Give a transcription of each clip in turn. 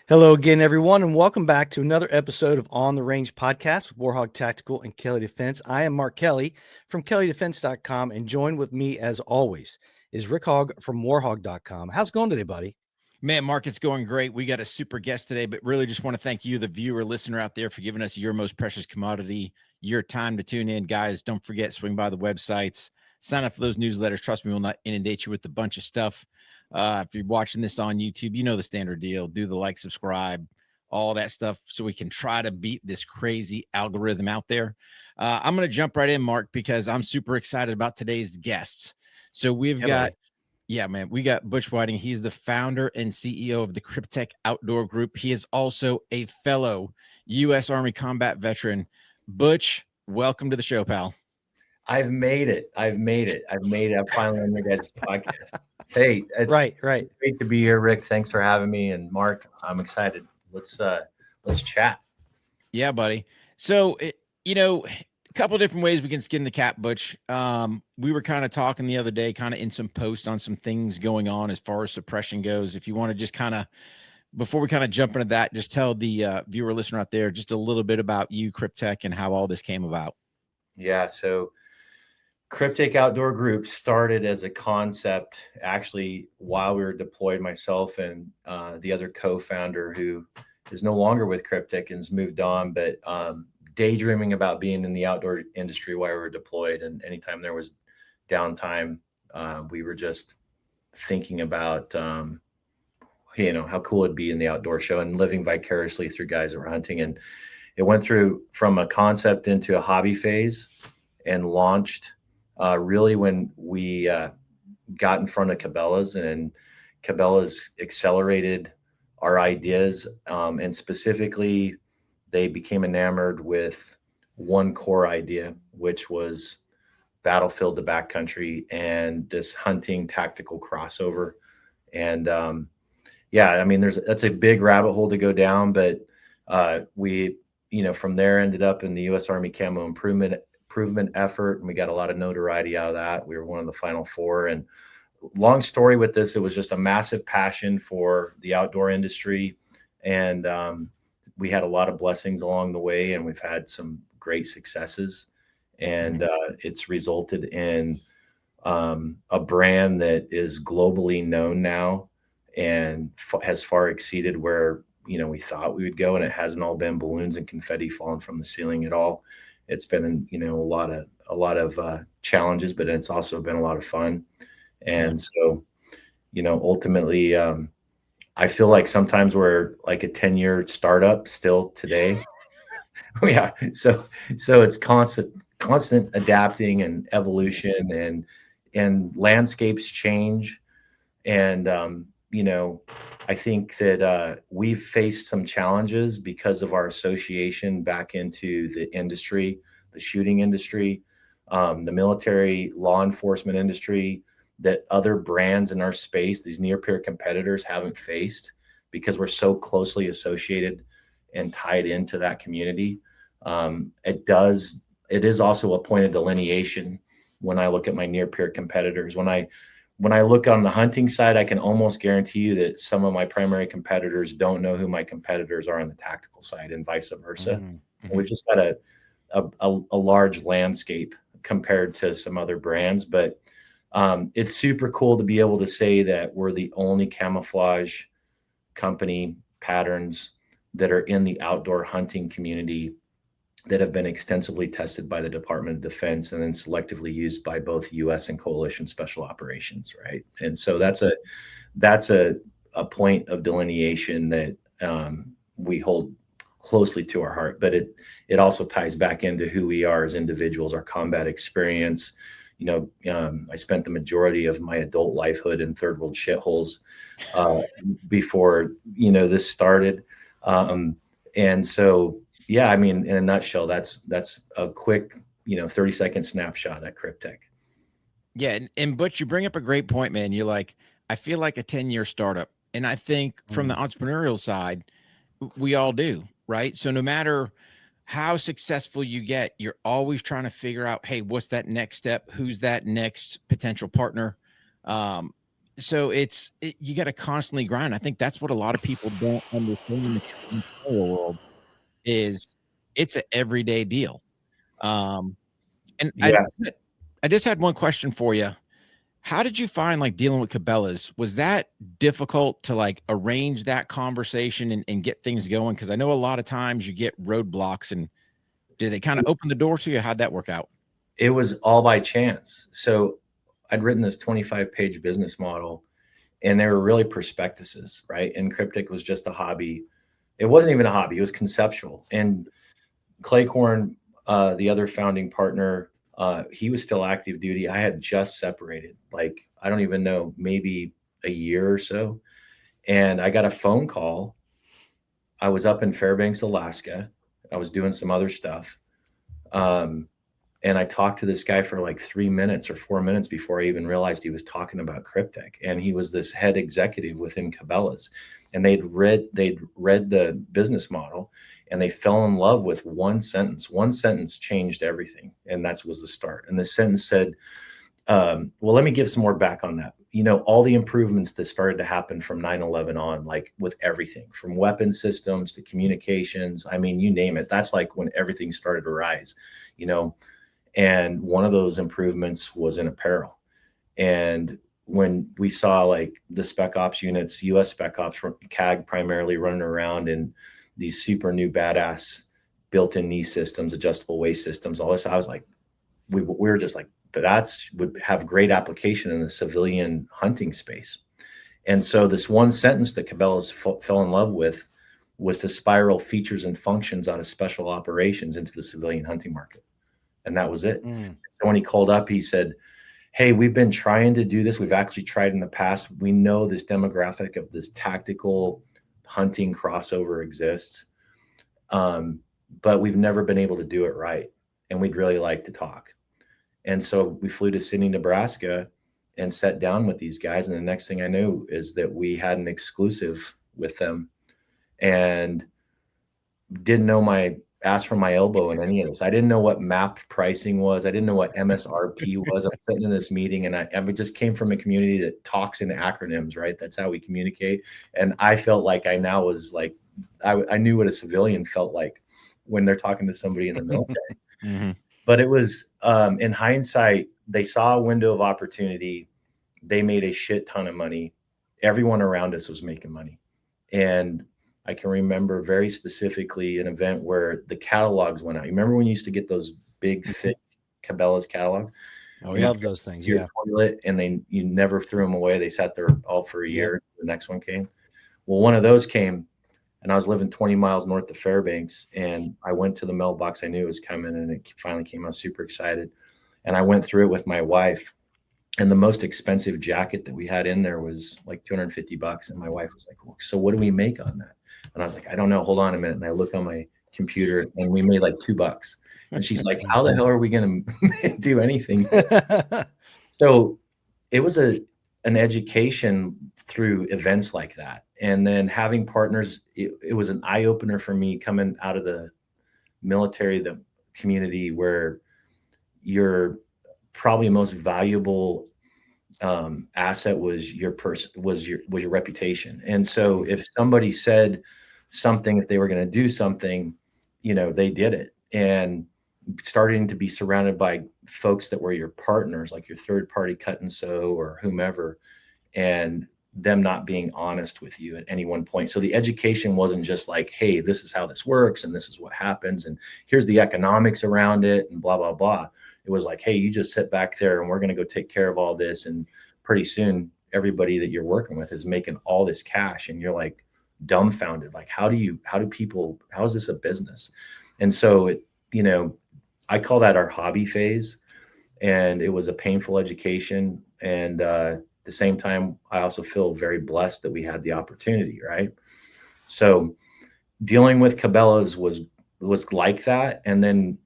Hello again, everyone, and welcome back to another episode of On the Range podcast with Hogg Tactical and Kelley Defense. I am Mark Kelley from KellyDefense.com, and joined with me, as always, is Rick Hogg from warhog.com. How's it going today, buddy? Man, Mark, it's going great. We got a super guest today, but really just want to thank you, the viewer, listener out there, for giving us your most precious commodity, your time to tune in. Guys, don't forget, swing by the websites, sign up for those newsletters. Trust me, we'll not inundate you with a bunch of stuff. If you're watching this on YouTube, you know the standard deal. Do the like, subscribe, all that stuff, so we can try to beat this crazy algorithm out there. I'm going to jump right in, Mark, because I'm super excited about today's guests. So we've got... Yeah, man, we got Butch Whiting. He's the founder and CEO of the KRYPTEK Outdoor Group. He is also a fellow U.S. Army combat veteran. Butch, welcome to the show, pal. I've made it. I'm finally on your guys' podcast. Hey, it's right. Great to be here, Rick. Thanks for having me. And Mark, I'm excited. Let's chat. Yeah, buddy. So, a couple of different ways we can skin the cat, Butch. We were kind of talking the other day, kind of in some post on some things going on as far as suppression goes. If you want to just kind of, before we kind of jump into that, just tell the viewer listener out there just a little bit about you, KRYPTEK, and how all this came about. Yeah, so KRYPTEK Outdoor Group started as a concept actually while we were deployed, myself and the other co-founder, who is no longer with KRYPTEK and has moved on, but daydreaming about being in the outdoor industry while we were deployed. And anytime there was downtime, we were just thinking about, how cool it'd be in the outdoor show and living vicariously through guys that were hunting. And it went through from a concept into a hobby phase and launched really when we got in front of Cabela's, and Cabela's accelerated our ideas. And specifically, they became enamored with one core idea, which was battlefield to backcountry and this hunting tactical crossover. And that's a big rabbit hole to go down, but we, from there ended up in the U.S. Army Camo improvement effort, and we got a lot of notoriety out of that. We were one of the final four. And long story with this, it was just a massive passion for the outdoor industry, and we had a lot of blessings along the way, and we've had some great successes, and it's resulted in a brand that is globally known now and has far exceeded where we thought we would go. And it hasn't all been balloons and confetti falling from the ceiling at all. It's been a lot of challenges, but it's also been a lot of fun. And so ultimately, I feel like sometimes we're like a 10-year startup still today. Yeah. So it's constant adapting and evolution, and landscapes change. And, I think that we've faced some challenges because of our association back into the industry, the shooting industry, the military, law enforcement industry, that other brands in our space, these near peer competitors, haven't faced, because we're so closely associated and tied into that community. It is also a point of delineation when I look at my near peer competitors. When I look on the hunting side, I can almost guarantee you that some of my primary competitors don't know who my competitors are on the tactical side, and vice versa. Mm-hmm. We've just got a large landscape compared to some other brands, but it's super cool to be able to say that we're the only camouflage company patterns that are in the outdoor hunting community that have been extensively tested by the Department of Defense and then selectively used by both U.S. and coalition special operations, right? And so that's a point of delineation that we hold closely to our heart, but it also ties back into who we are as individuals, our combat experience. I spent the majority of my adult lifehood in third world shitholes before this started, and so yeah, I mean, in a nutshell, that's a quick 30-second snapshot at KRYPTEK. Yeah, and Butch, you bring up a great point, man. You're like, I feel like a 10-year startup, and I think from the entrepreneurial side, we all do, right? So no matter how successful you get, you're always trying to figure out, hey, what's that next step? Who's that next potential partner? So you got to constantly grind. I think that's what a lot of people don't understand in the world is it's an everyday deal. And Yeah, I just had one question for you. How did you find like dealing with Cabela's? Was that difficult to like arrange that conversation and get things going? Because I know a lot of times you get roadblocks, and did they kind of open the door to you? How'd that work out? it was all by chance. So I'd written this 25-page business model, and they were really prospectuses, right? And KRYPTEK was just a hobby. It wasn't even a hobby; it was conceptual. And Claycorn, the other founding partner, he was still active duty. I had just separated, like I don't even know, maybe a year or so. And I got a phone call. I was up in Fairbanks, Alaska. I was doing some other stuff. Um, and I talked to this guy for like 3 minutes or 4 minutes before I even realized he was talking about KRYPTEK. And he was this head executive within Cabela's. And they'd read the business model, and they fell in love with one sentence. One sentence changed everything. And that was the start. And the sentence said, well, let me give some more back on that. You know, all the improvements that started to happen from 9/11 on, like with everything from weapon systems to communications. I mean, you name it. That's like when everything started to rise, you know. And one of those improvements was in apparel. And when we saw like the spec ops units, US spec ops, CAG primarily running around in these super new badass built-in knee systems, adjustable waist systems, all this, I was like, we were just like, that's would have great application in the civilian hunting space. And so this one sentence that Cabela's fell in love with was to spiral features and functions out of special operations into the civilian hunting market. And that was it. So when he called up, he said, hey, we've been trying to do this. We've actually tried in the past. We know this demographic of this tactical hunting crossover exists, but we've never been able to do it right. And we'd really like to talk. And so we flew to Sydney, Nebraska, and sat down with these guys. And the next thing I knew is that we had an exclusive with them, and didn't know my ass from my elbow in any of this. I didn't know what MAP pricing was. I didn't know what MSRP was. I'm sitting in this meeting, and I just came from a community that talks in acronyms, right? That's how we communicate. And I felt like I now was like, I knew what a civilian felt like when they're talking to somebody in the military. Mm-hmm. But it was, in hindsight, they saw a window of opportunity. They made a shit ton of money. Everyone around us was making money. And I can remember very specifically an event where the catalogs went out. You remember when you used to get those big, thick Cabela's catalogs? Oh, we love those things. Your Yeah. toilet, and you never threw them away. They sat there all for a year. The next one came. Well, one of those came, and I was living 20 miles north of Fairbanks, and I went to the mailbox. I knew it was coming, and it finally came. I was super excited, and I went through it with my wife. And the most expensive jacket that we had in there was like $250. And my wife was like, well, so what do we make on that? And I was like, I don't know. Hold on a minute. And I look on my computer, and we made like $2. And she's like, how the hell are we going to do anything? So it was an education through events like that. And then having partners, it was an eye opener for me coming out of the military, the community, where you're probably most valuable asset was your reputation. And so if somebody said something, if they were going to do something, you know, they did it. And starting to be surrounded by folks that were your partners, like your third party cut and sew or whomever, and them not being honest with you at any one point. So the education wasn't just like, hey, this is how this works, and this is what happens, and here's the economics around it, and blah, blah, blah. It was like, hey, you just sit back there, and we're going to go take care of all this. And pretty soon, everybody that you're working with is making all this cash, and you're like dumbfounded. Like, how is this a business? And so, you know, I call that our hobby phase, and it was a painful education. And at the same time, I also feel very blessed that we had the opportunity, right? So dealing with Cabela's was like that. And then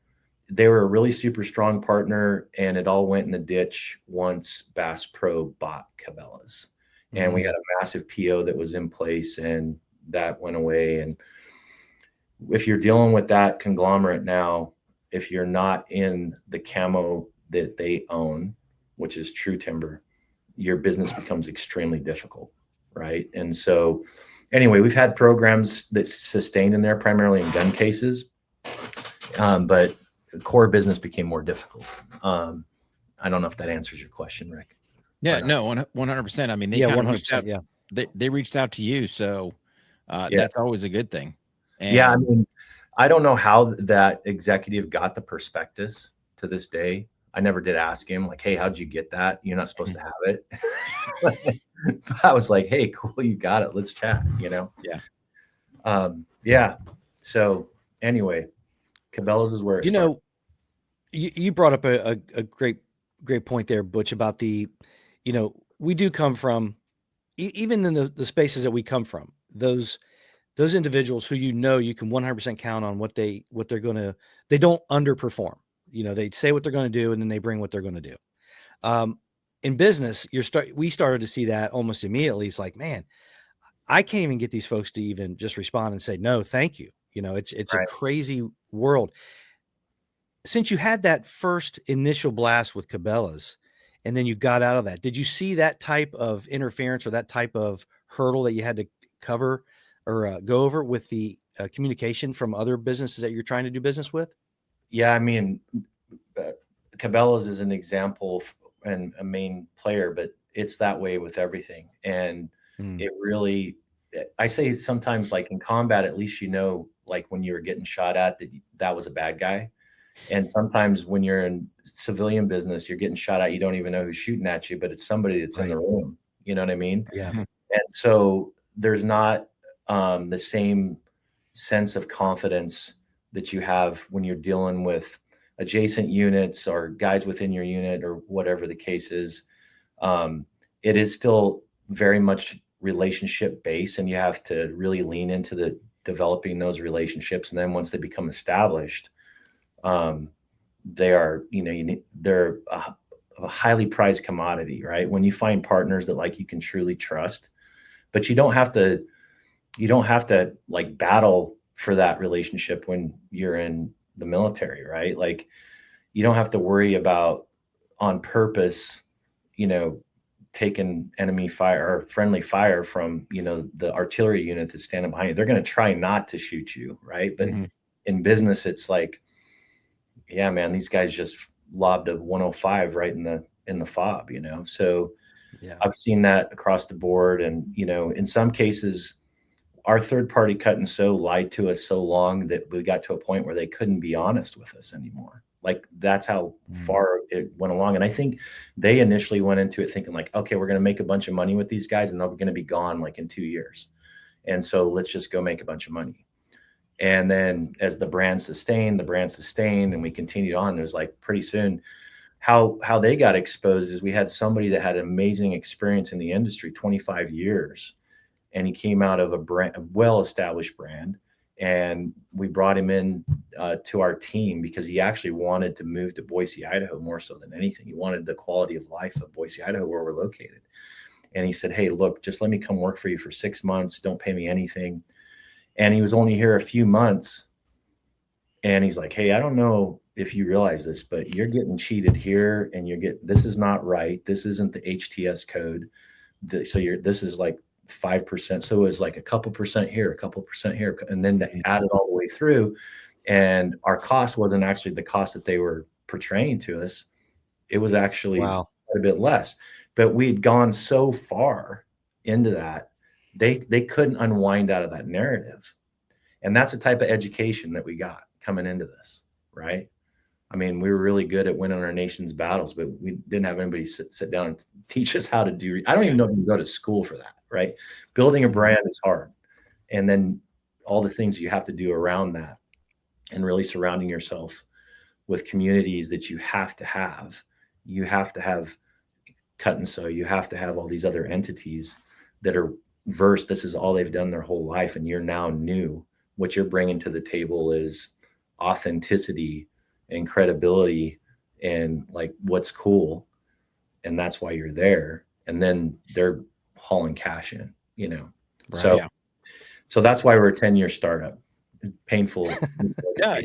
they were a really super strong partner, and it all went in the ditch once Bass Pro bought Cabela's. And we had a massive PO that was in place, and that went away. And if you're dealing with that conglomerate now, if you're not in the camo that they own, which is True Timber, your business becomes extremely difficult, right? And so anyway, we've had programs that sustained in there primarily in gun cases, but core business became more difficult. I don't know if that answers your question, Rick. Yeah, no, 100%. I mean, they Yeah, kind of reached 100%. out. Yeah. They reached out to you, so that's always a good thing. And yeah, I mean, I don't know how that executive got the prospectus to this day. I never did ask him, like, hey, how'd you get that? You're not supposed to have it. I was like, hey, cool, you got it. Let's chat, Yeah. Yeah. So anyway, Cabela's is where it started. You brought up a great point there, Butch, about we do come from, even in the spaces that we come from, those individuals who you can 100% count on what they're going to, they don't underperform. They say what they're going to do, and then they bring what they're going to do. In business, we started to see that almost immediately. It's like, man, I can't even get these folks to even just respond and say, no, thank you. It's Right. a crazy world. Since you had that first initial blast with Cabela's, and then you got out of that, did you see that type of interference or that type of hurdle that you had to cover or go over with the communication from other businesses that you're trying to do business with? Yeah, I mean, Cabela's is an example and a main player, but it's that way with everything. And it really, I say sometimes, like in combat, at least like when you were getting shot at, that was a bad guy. And sometimes when you're in civilian business, you're getting shot at, you don't even know who's shooting at you, but it's somebody that's in the room. You know what I mean? Yeah. And so there's not the same sense of confidence that you have when you're dealing with adjacent units or guys within your unit or whatever the case is. It is still very much relationship based, and you have to really lean into the developing those relationships. And then once they become established, they are, they're a highly prized commodity, right? When you find partners that like you can truly trust, but you don't have to like battle for that relationship when you're in the military, right? Like you don't have to worry about on purpose, taking enemy fire or friendly fire from, the artillery unit that's standing behind you. They're going to try not to shoot you, right? But in business, it's like, yeah, man, these guys just lobbed a 105 right in the fob, So yeah, I've seen that across the board. And, in some cases, our third party cut and sew lied to us so long that we got to a point where they couldn't be honest with us anymore. Like that's how far it went along. And I think they initially went into it thinking like, okay, we're going to make a bunch of money with these guys and they're going to be gone like in 2 years. And so let's just go make a bunch of money. And then as the brand sustained, and we continued on, there's like pretty soon how they got exposed is we had somebody that had amazing experience in the industry, 25 years. And he came out of a well-established brand, and we brought him in to our team because he actually wanted to move to Boise, Idaho more so than anything. He wanted the quality of life of Boise, Idaho, where we're located. And he said, hey, look, just let me come work for you for 6 months. Don't pay me anything. And he was only here a few months. And he's like, hey, I don't know if you realize this, but you're getting cheated here, and this is not right. This isn't the HTS code. This is like 5%. So it was like a couple percent here, and then to add it all the way through. And our cost wasn't actually the cost that they were portraying to us. It was actually quite a bit less. But we'd gone so far into that, they couldn't unwind out of that narrative. And that's the type of education that we got coming into this, right? I mean, we were really good at winning our nation's battles, but we didn't have anybody sit down and teach us how to do. I don't even know if you can go to school for that, right? Building a brand is hard. And then all the things you have to do around that, and really surrounding yourself with communities that you have to have. You have to have cut and sew. You have to have all these other entities that are versed. This is all they've done their whole life, and you're now new. What you're bringing to the table is authenticity and credibility and like what's cool, and that's why you're there. And then they're hauling cash in, Right. So that's why we're a 10-year startup. Painful. Yeah.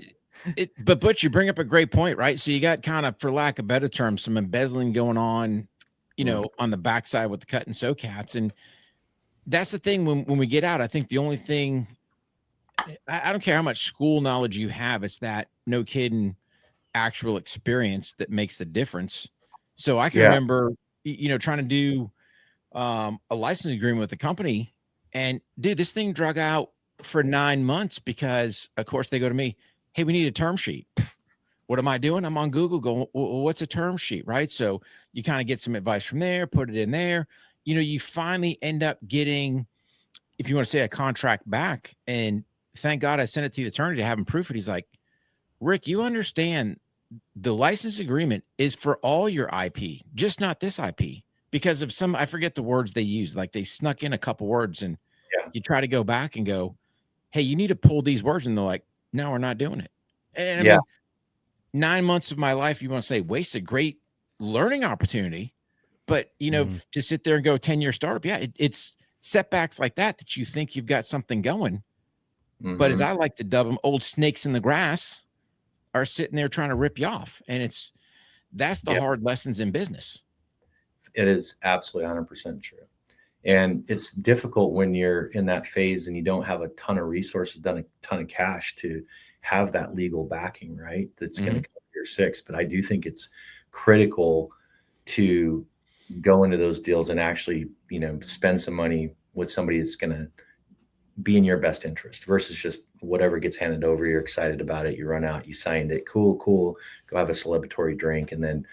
But Butch, you bring up a great point, right? So you got kind of, for lack of better terms, some embezzling going on on the backside with the cut and sew cats. And that's the thing when we get out, I think the only thing, I don't care how much school knowledge you have, it's that no kidding actual experience that makes the difference. So I can remember, trying to do a license agreement with the company, and dude, this thing drug out for 9 months because of course they go to me, hey, we need a term sheet. What am I doing? I'm on Google going, what's a term sheet, right? So you kind of get some advice from there, put it in there. You finally end up getting, if you want to say, a contract back. And thank God I sent it to the attorney to have him proof it. He's like, Rick, you understand the license agreement is for all your IP, just not this IP. Because of I forget the words they use, like they snuck in a couple words, and you try to go back and go, hey, you need to pull these words. And they're like, no, we're not doing it. And I mean, 9 months of my life, you want to say wasted, great learning opportunity, but to sit there and go 10-year startup. Yeah. It's setbacks like that you think you've got something going. But as I like to dub them, old snakes in the grass are sitting there trying to rip you off. And that's the hard lessons in business. It is absolutely 100% true. And it's difficult when you're in that phase and you don't have a ton of resources, done a ton of cash to have that legal backing, right? That's going to cover your six. But I do think it's critical to go into those deals and actually, spend some money with somebody that's going to be in your best interest versus just whatever gets handed over. You're excited about it. You run out, you signed it. Cool. Go have a celebratory drink. And then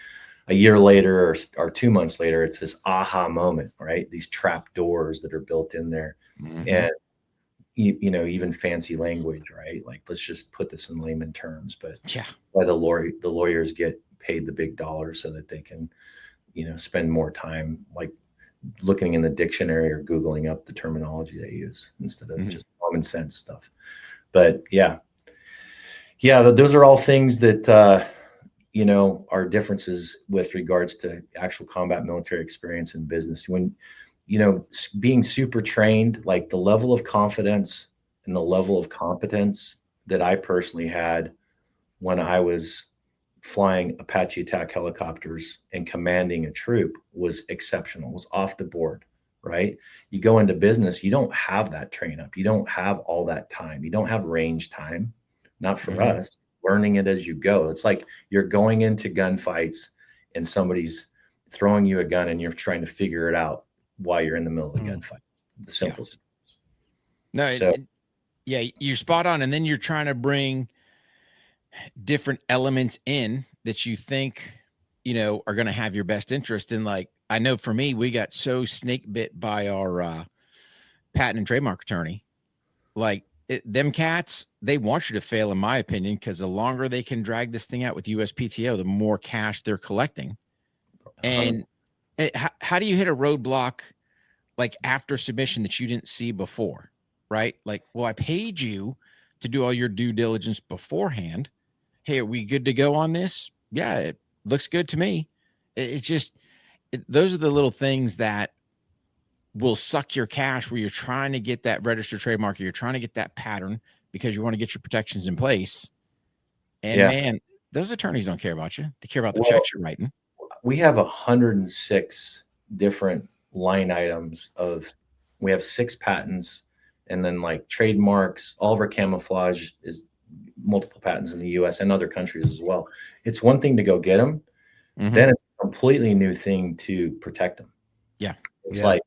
a year later or 2 months later, it's this aha moment, right? These trap doors that are built in there. And, even fancy language, right? Like, let's just put this in layman terms, but why the lawyers get paid the big dollars so that they can, spend more time, like looking in the dictionary or Googling up the terminology they use instead of just common sense stuff. But those are all things that, are differences with regards to actual combat military experience in business. When, being super trained, like the level of confidence and the level of competence that I personally had when I was flying Apache attack helicopters and commanding a troop was exceptional, was off the board, right? You go into business, you don't have that train up. You don't have all that time. You don't have range time, not for us. Learning it as you go. It's like you're going into gunfights and somebody's throwing you a gun and you're trying to figure it out while you're in the middle of the gunfight. The simplest. No, so, you're spot on. And then you're trying to bring different elements in that you think, are going to have your best interest. And like, I know for me, we got so snake bit by our patent and trademark attorney. Like, them cats, they want you to fail, in my opinion, because the longer they can drag this thing out with USPTO, the more cash they're collecting. And how do you hit a roadblock like after submission that you didn't see before, right? Like, well, I paid you to do all your due diligence beforehand. Hey, are we good to go on this? Yeah, it looks good to me. Those are the little things that will suck your cash where you're trying to get that registered trademark, or you're trying to get that pattern because you want to get your protections in place. And man, those attorneys don't care about you. They care about the checks you're writing. We have 106 different line items we have 6 patents, and then like trademarks. All of our camouflage is multiple patents in the US and other countries as well. It's one thing to go get them. Then it's a completely new thing to protect them. It's like,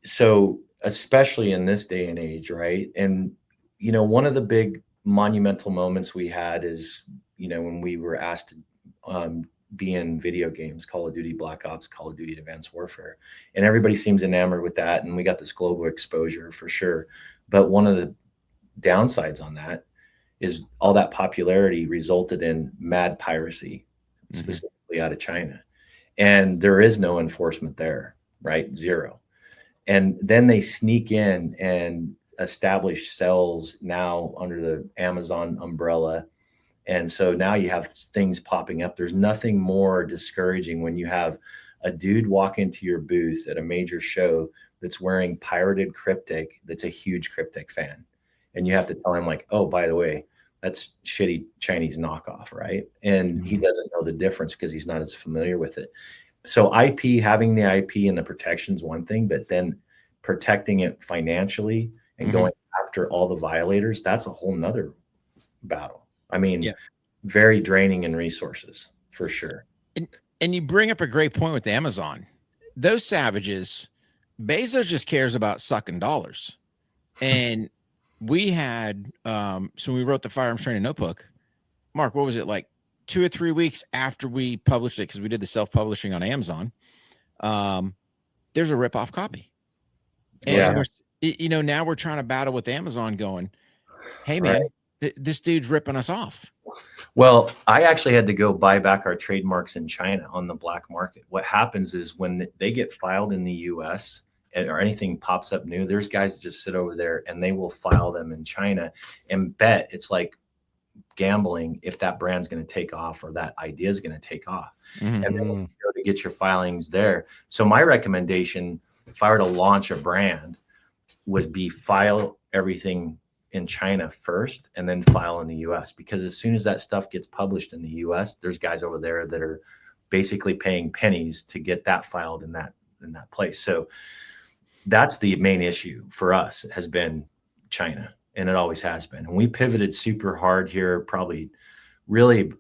so especially in this day and age, right? And, one of the big monumental moments we had is, when we were asked to be in video games, Call of Duty Black Ops, Call of Duty Advanced Warfare. And everybody seems enamored with that. And we got this global exposure for sure. But one of the downsides on that is all that popularity resulted in mad piracy, specifically out of China. And there is no enforcement there, right? Zero. And then they sneak in and establish cells now under the Amazon umbrella. And so now you have things popping up. There's nothing more discouraging when you have a dude walk into your booth at a major show that's wearing pirated KRYPTEK, that's a huge KRYPTEK fan. And you have to tell him like, oh, by the way, that's shitty Chinese knockoff, right? And he doesn't know the difference because he's not as familiar with it. So IP, having the IP and the protection is one thing, but then protecting it financially and Mm-hmm. going after all the violators, that's a whole nother battle. I mean, Yeah. very draining in resources for sure. And you bring up a great point with Amazon. Those savages, Bezos just cares about sucking dollars. And we had, so we wrote the Firearms Training Notebook. Mark, what was it, like 2 or 3 weeks after we published it? Because we did the self-publishing on Amazon. There's a rip-off copy. And Yeah. now we're trying to battle with Amazon going, hey, Right. man, this dude's ripping us off. Well, I actually had to go buy back our trademarks in China on the black market. What happens is when they get filed in the US or anything pops up new, there's guys that just sit over there and they will file them in China and bet it's like gambling if that brand's going to take off or that idea is going to take off. Mm-hmm. And then you go to get your filings there. So my recommendation, if I were to launch a brand, would be file everything in China first and then file in the US, because as soon as that stuff gets published in the US, there's guys over there that are basically paying pennies to get that filed in that place. So that's the main issue for us, has been China, and it always has been. And we pivoted super hard here probably really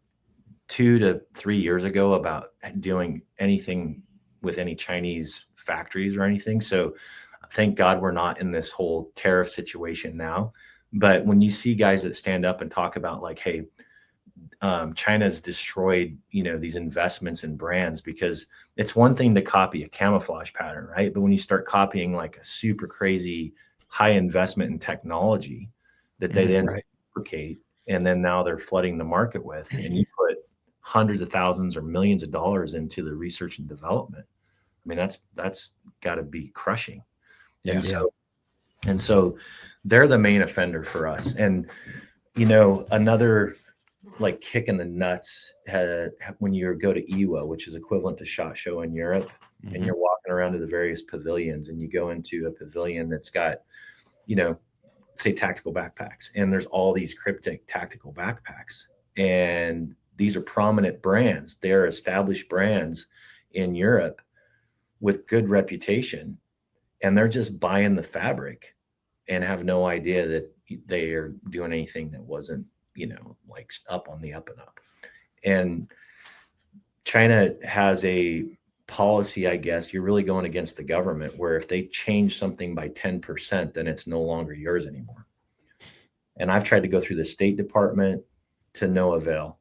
2 to 3 years ago about doing anything with any Chinese factories or anything. So thank God we're not in this whole tariff situation now. But when you see guys that stand up and talk about like, hey, China's destroyed, these investments in brands, because it's one thing to copy a camouflage pattern, right? But when you start copying like a super crazy high investment in technology that they then replicate, and then now they're flooding the market with, and you put hundreds of thousands or millions of dollars into the research and development, I mean, that's got to be crushing. Yeah. And so they're the main offender for us. And, another like kick in the nuts when you go to EWA, which is equivalent to SHOT Show in Europe, Mm-hmm. and you're walking around to the various pavilions, and you go into a pavilion that's got, say tactical backpacks, and there's all these KRYPTEK tactical backpacks. And these are prominent brands. They're established brands in Europe with good reputation, and they're just buying the fabric and have no idea that they are doing anything that wasn't, like up on the up and up. And China has a policy, I guess, you're really going against the government, where if they change something by 10%, then it's no longer yours anymore. And I've tried to go through the State Department to no avail.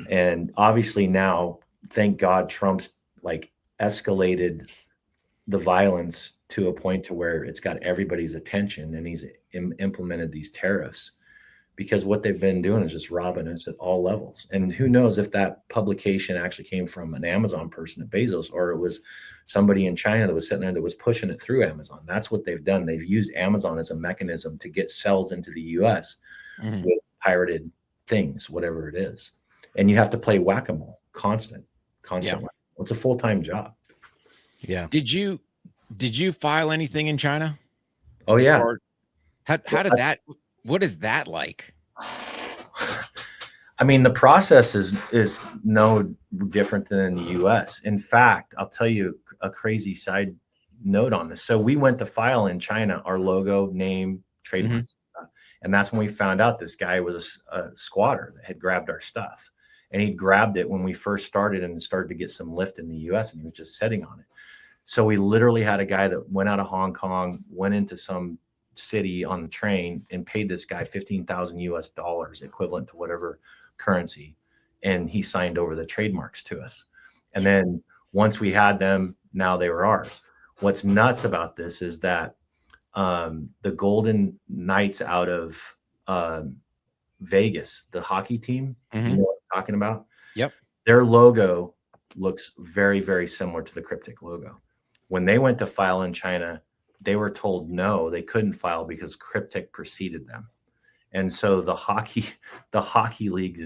And obviously now, thank God, Trump's like escalated the violence to a point to where it's got everybody's attention, and he's implemented these tariffs, because what they've been doing is just robbing us at all levels. And who knows if that publication actually came from an Amazon person at Bezos, or it was somebody in China that was sitting there that was pushing it through Amazon. That's what they've done. They've used Amazon as a mechanism to get cells into the US with pirated things, whatever it is. And you have to play whack-a-mole, constant. Yeah. It's a full-time job. Yeah. Did you file anything in China? Oh yeah. What is that like? I mean, the process is no different than in the US. In fact, I'll tell you a crazy side note on this. So we went to file in China our logo, name, trademark, and that's when we found out this guy was a squatter that had grabbed our stuff. And he grabbed it when we first started and started to get some lift in the US, and he was just sitting on it. So we literally had a guy that went out of Hong Kong, went into some city on the train, and paid this guy $15,000 equivalent to whatever currency, and he signed over the trademarks to us. And then once we had them, now they were ours. What's nuts about this is that the Golden Knights out of Vegas, the hockey team, you know what I'm talking about? Yep. Their logo looks very, very similar to the KRYPTEK logo. When they went to file in China, they were told no, they couldn't file because KRYPTEK preceded them. And so the hockey league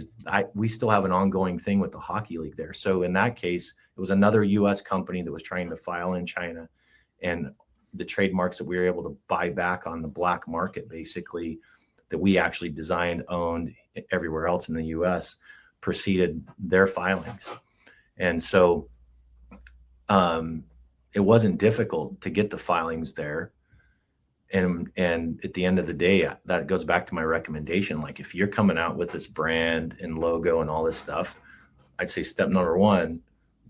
we still have an ongoing thing with the hockey league there. So in that case, it was another US company that was trying to file in China, and the trademarks that we were able to buy back on the black market, basically, that we actually designed, owned everywhere else in the US, preceded their filings. And so it wasn't difficult to get the filings there. And at the end of the day, that goes back to my recommendation. Like, if you're coming out with this brand and logo and all this stuff, I'd say step number one,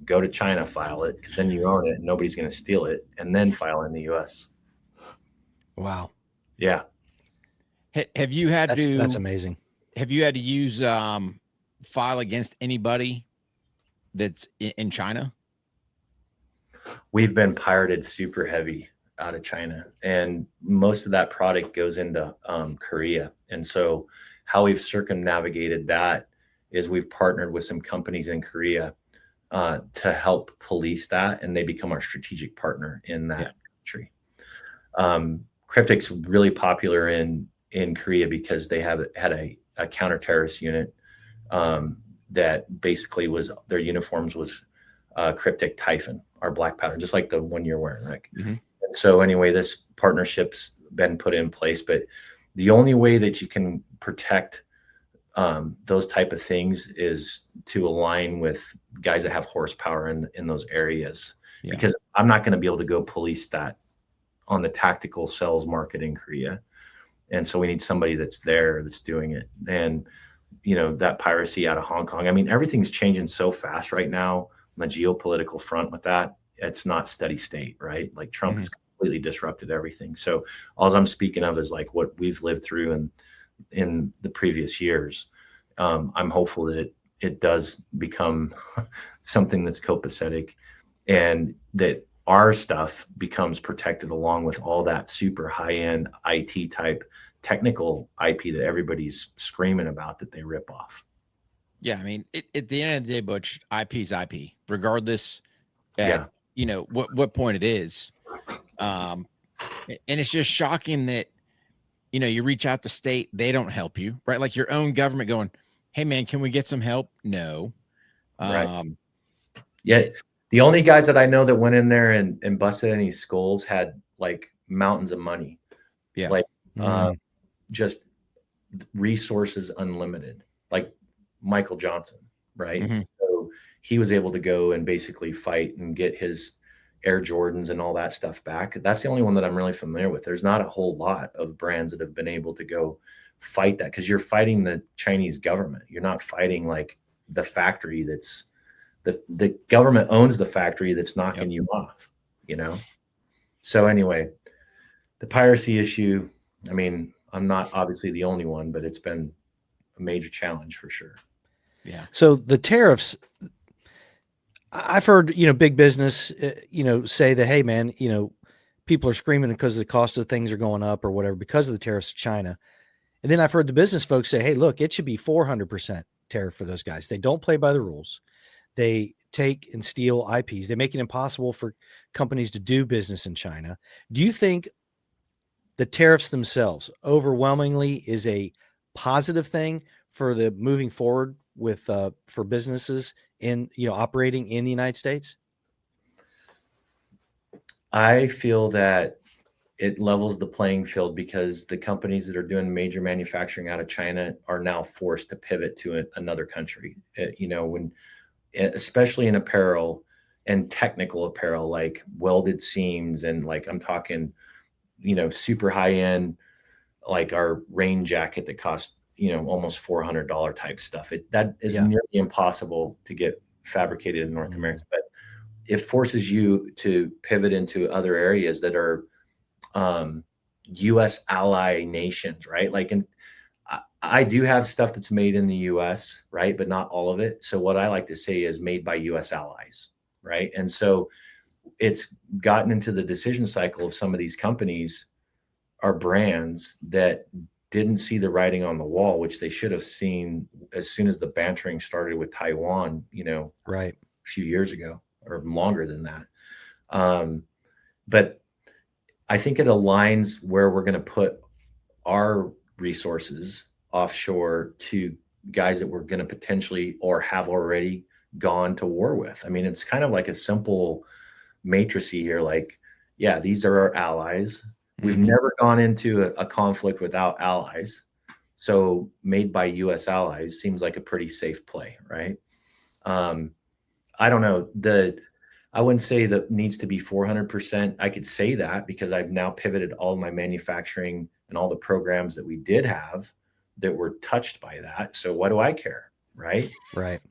go to China, file it, because then you own it and nobody's going to steal it, and then file in the US. Wow. Yeah. Have you had That's amazing. Have you had to use file against anybody that's in China? We've been pirated super heavy out of China, and most of that product goes into Korea. And so how we've circumnavigated that is we've partnered with some companies in Korea to help police that, and they become our strategic partner in that country. KRYPTEK's really popular in Korea because they had a counter-terrorist unit that basically was, their uniforms was KRYPTEK Typhon, our black powder, just like the one you're wearing, Rick. Mm-hmm. And so anyway, this partnership's been put in place, but the only way that you can protect those type of things is to align with guys that have horsepower in those areas, because I'm not going to be able to go police that on the tactical sales market in Korea. And so we need somebody that's there, that's doing it. And, you know, that piracy out of Hong Kong, I mean, everything's changing so fast right now on the geopolitical front with that. It's not steady state, right? Like Trump has completely disrupted everything. So all I'm speaking of is like what we've lived through in the previous years. I'm hopeful that it does become something that's copacetic, and that our stuff becomes protected along with all that super high-end IT type technical IP that everybody's screaming about that they rip off. Yeah, I mean, at the end of the day, Butch, IP is IP, regardless at you know what point it is. And it's just shocking that, you know, you reach out to state, they don't help you, right? Like your own government going, hey man, can we get some help? No. Right. Yeah. The only guys that I know that went in there and busted any skulls had like mountains of money. Yeah. Like just resources unlimited, like Michael Johnson, right? Mm-hmm. So he was able to go and basically fight and get his Air Jordans and all that stuff back. That's the only one that I'm really familiar with. There's not a whole lot of brands that have been able to go fight that, because you're fighting the Chinese government. You're not fighting like the factory that's the government owns the factory that's knocking you off, you know? So anyway, the piracy issue, I mean, I'm not obviously the only one, but it's been a major challenge for sure. Yeah. So the tariffs, I've heard, you know, big business, you know, say that, hey man, you know, people are screaming because the cost of things are going up or whatever because of the tariffs to China. And then I've heard the business folks say, hey, look, it should be 400% tariff for those guys. They don't play by the rules. They take and steal IPs. They make it impossible for companies to do business in China. Do you think the tariffs themselves overwhelmingly is a positive thing for the moving forward with for businesses in, you know, operating in the United States? I feel that it levels the playing field, because the companies that are doing major manufacturing out of China are now forced to pivot to another country. You know, when especially in apparel and technical apparel, like welded seams, and like I'm talking, you know, super high end, like our rain jacket that costs, you know, almost $400 type stuff. That is nearly impossible to get fabricated in North America, but it forces you to pivot into other areas that are U.S. ally nations, right? Like, and I do have stuff that's made in the U.S., right? But not all of it. So what I like to say is made by U.S. allies, right? And so it's gotten into the decision cycle of some of these companies are brands that didn't see the writing on the wall, which they should have seen as soon as the bantering started with Taiwan, you know, right, a few years ago or longer than that. But I think it aligns where we're going to put our resources offshore to guys that we're going to potentially or have already gone to war with. I mean, it's kind of like a simple matricy here. Like, yeah, these are our allies. We've never gone into a conflict without allies. So made by U.S. allies seems like a pretty safe play, right? I don't know. I wouldn't say that needs to be 400%. I could say that because I've now pivoted all my manufacturing and all the programs that we did have that were touched by that. So what do I care? Right. Right.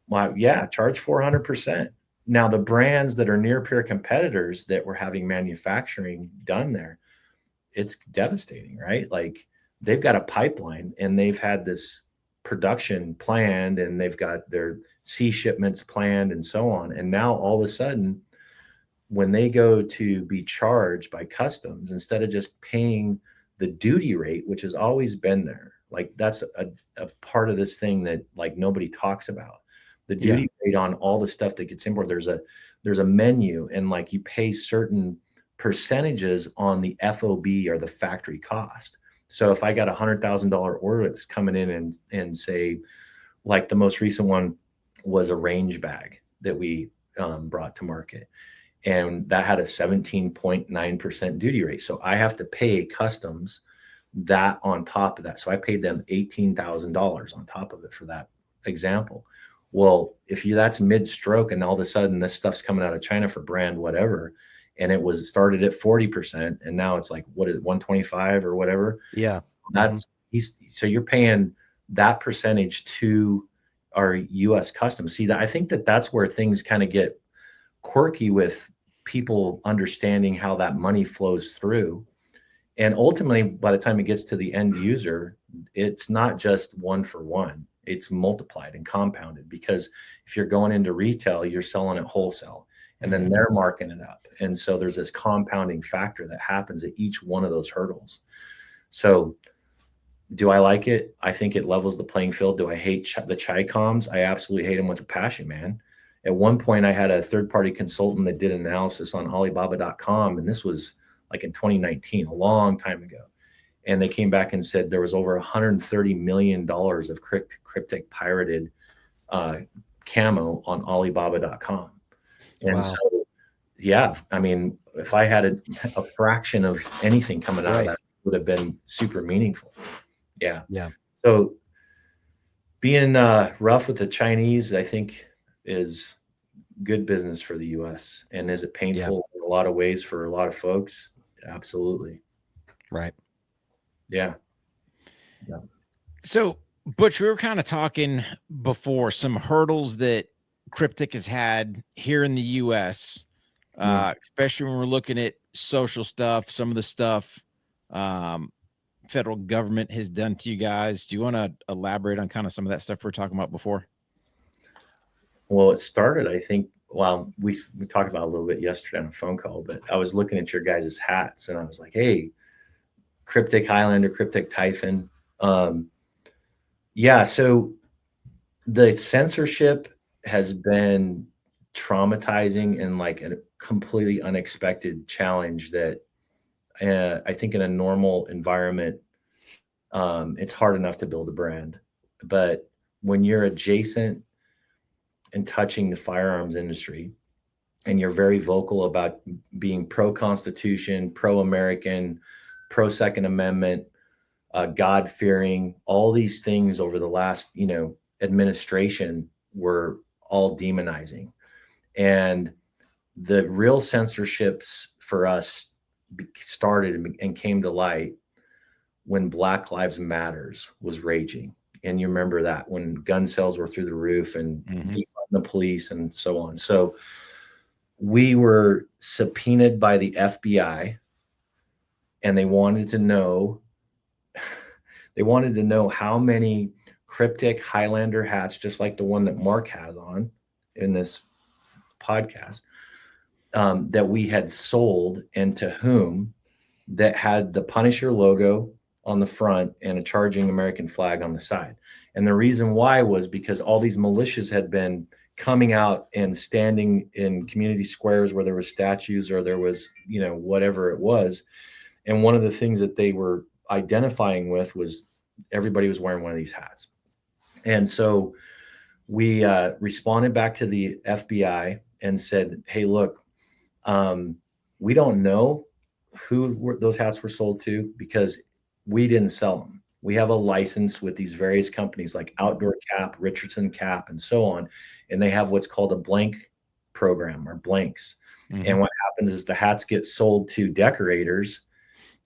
Well, yeah, charge 400%. Now, the brands that are near peer competitors that were having manufacturing done there, it's devastating, right? Like they've got a pipeline and they've had this production planned and they've got their sea shipments planned and so on. And now all of a sudden, when they go to be charged by customs, instead of just paying the duty rate, which has always been there, like that's a part of this thing that like nobody talks about. The duty rate on all the stuff that gets imported, there's a menu and like you pay certain percentages on the FOB or the factory cost. So if I got $100,000 order that's coming in and say, like the most recent one was a range bag that we brought to market, and that had a 17.9% duty rate. So I have to pay customs that on top of that. So I paid them $18,000 on top of it for that example. Well, if that's mid-stroke and all of a sudden this stuff's coming out of China for brand whatever, and it was started at 40%, and now it's like what is it, 125 or whatever? Yeah, that's so you're paying that percentage to our U.S. customs. See, that I think that's where things kind of get quirky with people understanding how that money flows through. And ultimately, by the time it gets to the end user, it's not just one for one. It's multiplied and compounded, because if you're going into retail, you're selling it wholesale and then they're marking it up. And so there's this compounding factor that happens at each one of those hurdles. So do I like it? I think it levels the playing field. Do I hate the Chi-Coms? I absolutely hate them with a passion, man. At one point, I had a third-party consultant that did analysis on Alibaba.com, and this was like in 2019, a long time ago. And they came back and said there was over $130 million of KRYPTEK pirated camo on Alibaba.com. And so, yeah, I mean, if I had a fraction of anything coming out of that, it would have been super meaningful. Yeah. Yeah. So being rough with the Chinese, I think, is good business for the U.S. And is it painful in a lot of ways for a lot of folks? Absolutely. Right. Yeah. So, Butch, we were kind of talking before some hurdles that KRYPTEK has had here in the U.S., especially when we're looking at social stuff, some of the stuff federal government has done to you guys. Do you want to elaborate on kind of some of that stuff we were talking about before? Well, it started, I think, well, we talked about it a little bit yesterday on a phone call, but I was looking at your guys' hats and I was like, hey, KRYPTEK Highlander, KRYPTEK Typhon. Yeah, so the censorship has been traumatizing and like a completely unexpected challenge that I think in a normal environment, it's hard enough to build a brand. But when you're adjacent and touching the firearms industry, and you're very vocal about being pro-Constitution, pro-American, pro-Second Amendment, God-fearing, all these things over the last, administration were all demonizing. And the real censorships for us started and came to light when Black Lives Matters was raging. And you remember that when gun sales were through the roof and defund the police and so on. So we were subpoenaed by the FBI, and they wanted to know how many KRYPTEK Highlander hats, just like the one that Mark has on in this podcast, that we had sold and to whom, that had the Punisher logo on the front and a charging American flag on the side. And the reason why was because all these militias had been coming out and standing in community squares where there were statues or there was, whatever it was. And one of the things that they were identifying with was everybody was wearing one of these hats. And so we responded back to the FBI and said, hey, look, we don't know who those hats were sold to because we didn't sell them. We have a license with these various companies like Outdoor Cap, Richardson Cap, and so on. And they have what's called a blank program or blanks. Mhm. And what happens is the hats get sold to decorators,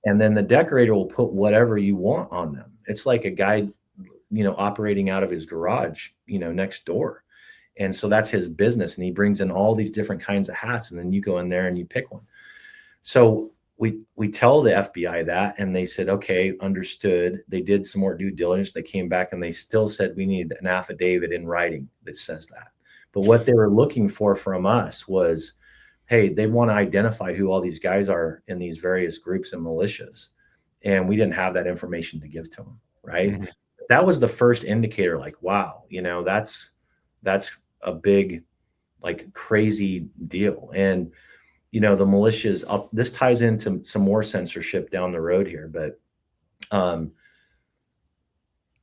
and then the decorator will put whatever you want on them. It's like a guy, operating out of his garage, next door. And so that's his business. And he brings in all these different kinds of hats, and then you go in there and you pick one. So we tell the FBI that, and they said, okay, understood. They did some more due diligence. They came back and they still said we need an affidavit in writing that says that. But what they were looking for from us was, hey, they want to identify who all these guys are in these various groups and militias. And we didn't have that information to give to them, right? Mhm. That was the first indicator, like, wow, that's a big, like, crazy deal. And the militias up, this ties into some more censorship down the road here, but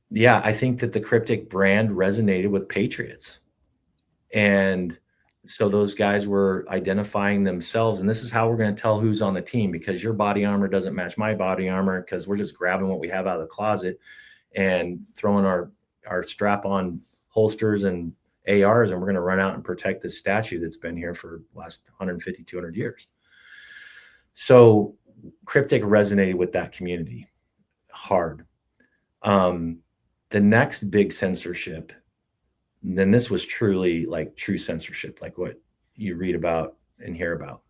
yeah, I think that the KRYPTEK brand resonated with patriots. And so those guys were identifying themselves, and this is how we're going to tell who's on the team, because your body armor doesn't match my body armor, because we're just grabbing what we have out of the closet and throwing our strap-on holsters and ARs, and we're going to run out and protect this statue that's been here for the last 150, 200 years. So KRYPTEK resonated with that community hard. The next big censorship, then this was truly like true censorship, like what you read about and hear about.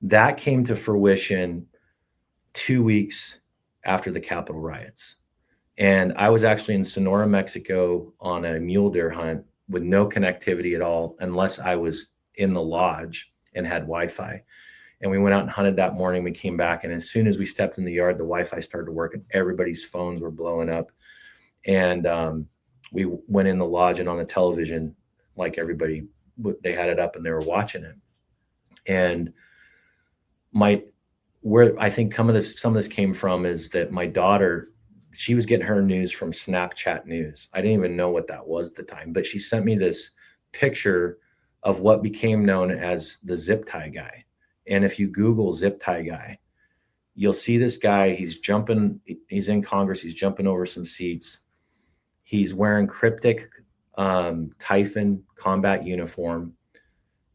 That came to fruition 2 weeks after the Capitol riots. And I was actually in Sonora, Mexico on a mule deer hunt with no connectivity at all, unless I was in the lodge and had Wi-Fi. And we went out and hunted that morning. We came back, and as soon as we stepped in the yard, the Wi-Fi started to work and everybody's phones were blowing up. And we went in the lodge, and on the television, like everybody, they had it up and they were watching it. And where I think some of this came from is that my daughter, she was getting her news from Snapchat News. I didn't even know what that was at the time, but she sent me this picture of what became known as the zip tie guy. And if you Google zip tie guy, you'll see this guy. He's in Congress. He's jumping over some seats. He's wearing KRYPTEK Typhon combat uniform,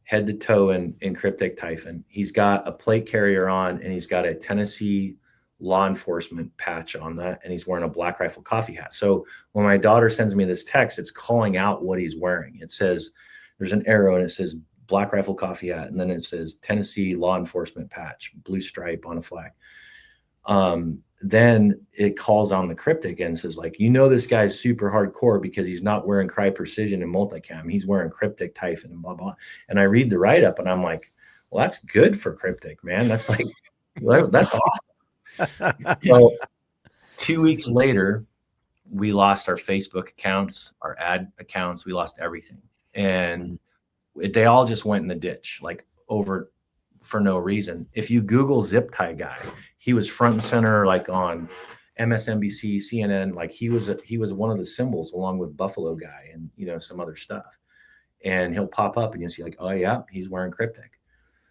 head to toe in KRYPTEK Typhon. He's got a plate carrier on, and he's got a Tennessee law enforcement patch on that, and he's wearing a Black Rifle Coffee hat. So when my daughter sends me this text, it's calling out what he's wearing. It says, there's an arrow, and it says Black Rifle Coffee hat, and then it says Tennessee law enforcement patch, blue stripe on a flag. Then it calls on the KRYPTEK and says, like, this guy's super hardcore because he's not wearing Cry Precision and multicam. He's wearing KRYPTEK Typhon and blah, blah. And I read the write-up, and I'm like, well, that's good for KRYPTEK, man. That's like, that's awesome. So 2 weeks later, we lost our Facebook accounts, our ad accounts. We lost everything. And they all just went in the ditch, like over for no reason. If you Google zip tie guy, he was front and center, like on MSNBC, CNN, like he was one of the symbols along with Buffalo Guy and, some other stuff. And he'll pop up and you'll see like, oh yeah, he's wearing KRYPTEK.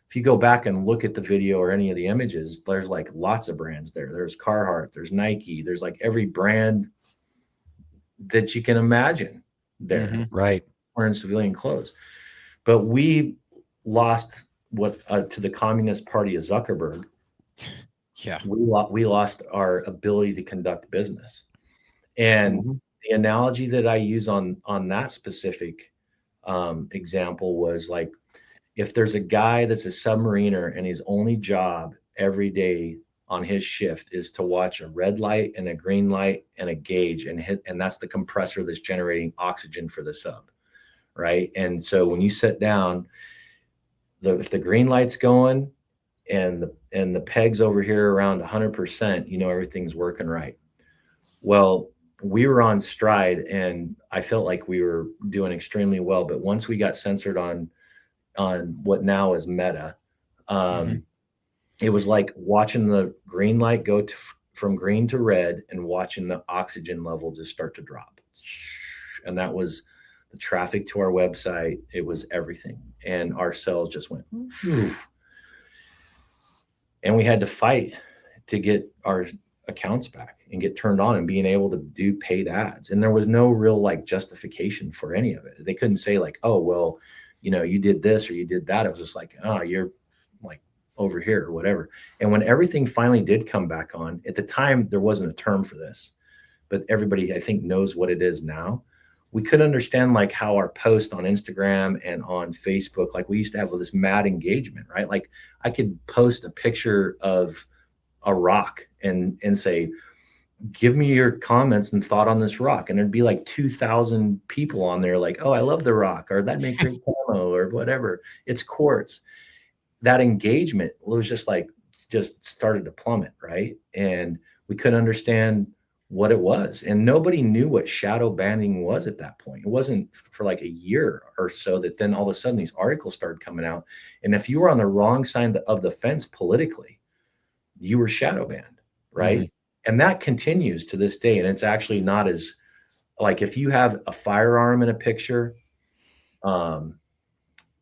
If you go back and look at the video or any of the images, there's like lots of brands there. There's Carhartt, there's Nike, there's like every brand that you can imagine there. Mm-hmm. Right. Wearing civilian clothes. But we lost to the Communist Party of Zuckerberg. Yeah. We lost our ability to conduct business. And the analogy that I use on that specific example was like, if there's a guy that's a submariner and his only job every day on his shift is to watch a red light and a green light and a gauge and that's the compressor that's generating oxygen for the sub, right? And so when you sit down, if the green light's going and the pegs over here around 100%, everything's working right. Well, we were on stride, and I felt like we were doing extremely well. But once we got censored on what now is Meta, it was like watching the green light go from green to red and watching the oxygen level just start to drop. And that was the traffic to our website. It was everything. And our sales just went, and we had to fight to get our accounts back and get turned on and being able to do paid ads. And there was no real like justification for any of it. They couldn't say like, oh, well, you did this or you did that. It was just like, oh, you're like over here or whatever. And when everything finally did come back on, at the time, there wasn't a term for this, but everybody, I think, knows what it is now. We could understand like how our post on Instagram and on Facebook, like we used to have this mad engagement, right? Like I could post a picture of a rock and say, give me your comments and thought on this rock. And there'd be like 2,000 people on there like, oh, I love the rock, or that make great camo, or whatever. It's quartz. That engagement was just started to plummet, right? And we couldn't understand what it was. And nobody knew what shadow banning was at that point. It wasn't for like a year or so that then all of a sudden these articles started coming out. And if you were on the wrong side of the fence politically, you were shadow banned, right? Mm-hmm. And that continues to this day. And it's actually not as like if you have a firearm in a picture,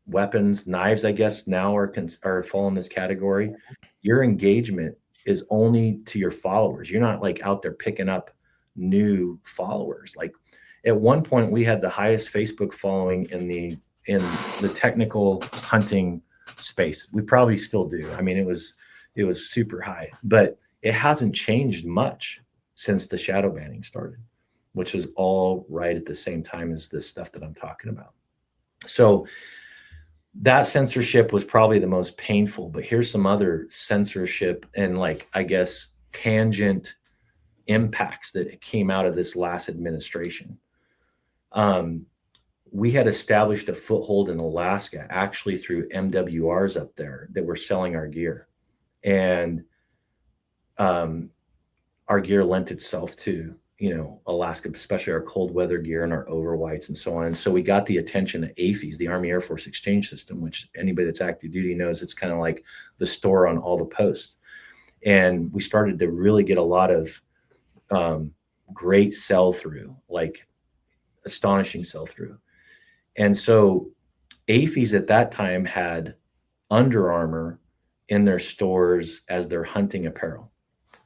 weapons, knives, I guess now are fall in this category. Your engagement is only to your followers. You're not like out there picking up new followers. Like at one point we had the highest Facebook following in the technical hunting space. We probably still do. I mean, it was super high, but it hasn't changed much since the shadow banning started, which was all right at the same time as this stuff that I'm talking about. So that censorship was probably the most painful, but here's some other censorship and like, I guess, tangent impacts that came out of this last administration. We had established a foothold in Alaska, actually through MWRs up there that were selling our gear. And our gear lent itself to, Alaska, especially our cold weather gear and our overwhites and so on. And so we got the attention of AAFES, the Army Air Force Exchange System, which anybody that's active duty knows it's kind of like the store on all the posts. And we started to really get a lot of great sell-through, like astonishing sell-through. And so AAFES at that time had Under Armour in their stores as their hunting apparel.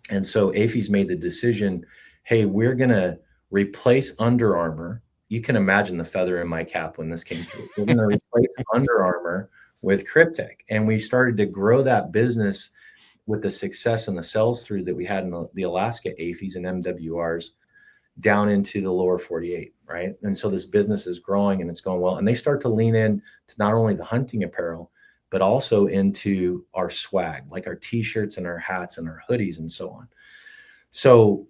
And so AAFES made the decision, hey, we're going to replace Under Armour. You can imagine the feather in my cap when this came through. We're going to replace Under Armour with KRYPTEK. And we started to grow that business with the success and the sales through that we had in the Alaska AAFES and MWRs down into the lower 48, right? And so this business is growing and it's going well. And they start to lean in to not only the hunting apparel, but also into our swag, like our t-shirts and our hats and our hoodies and so on. So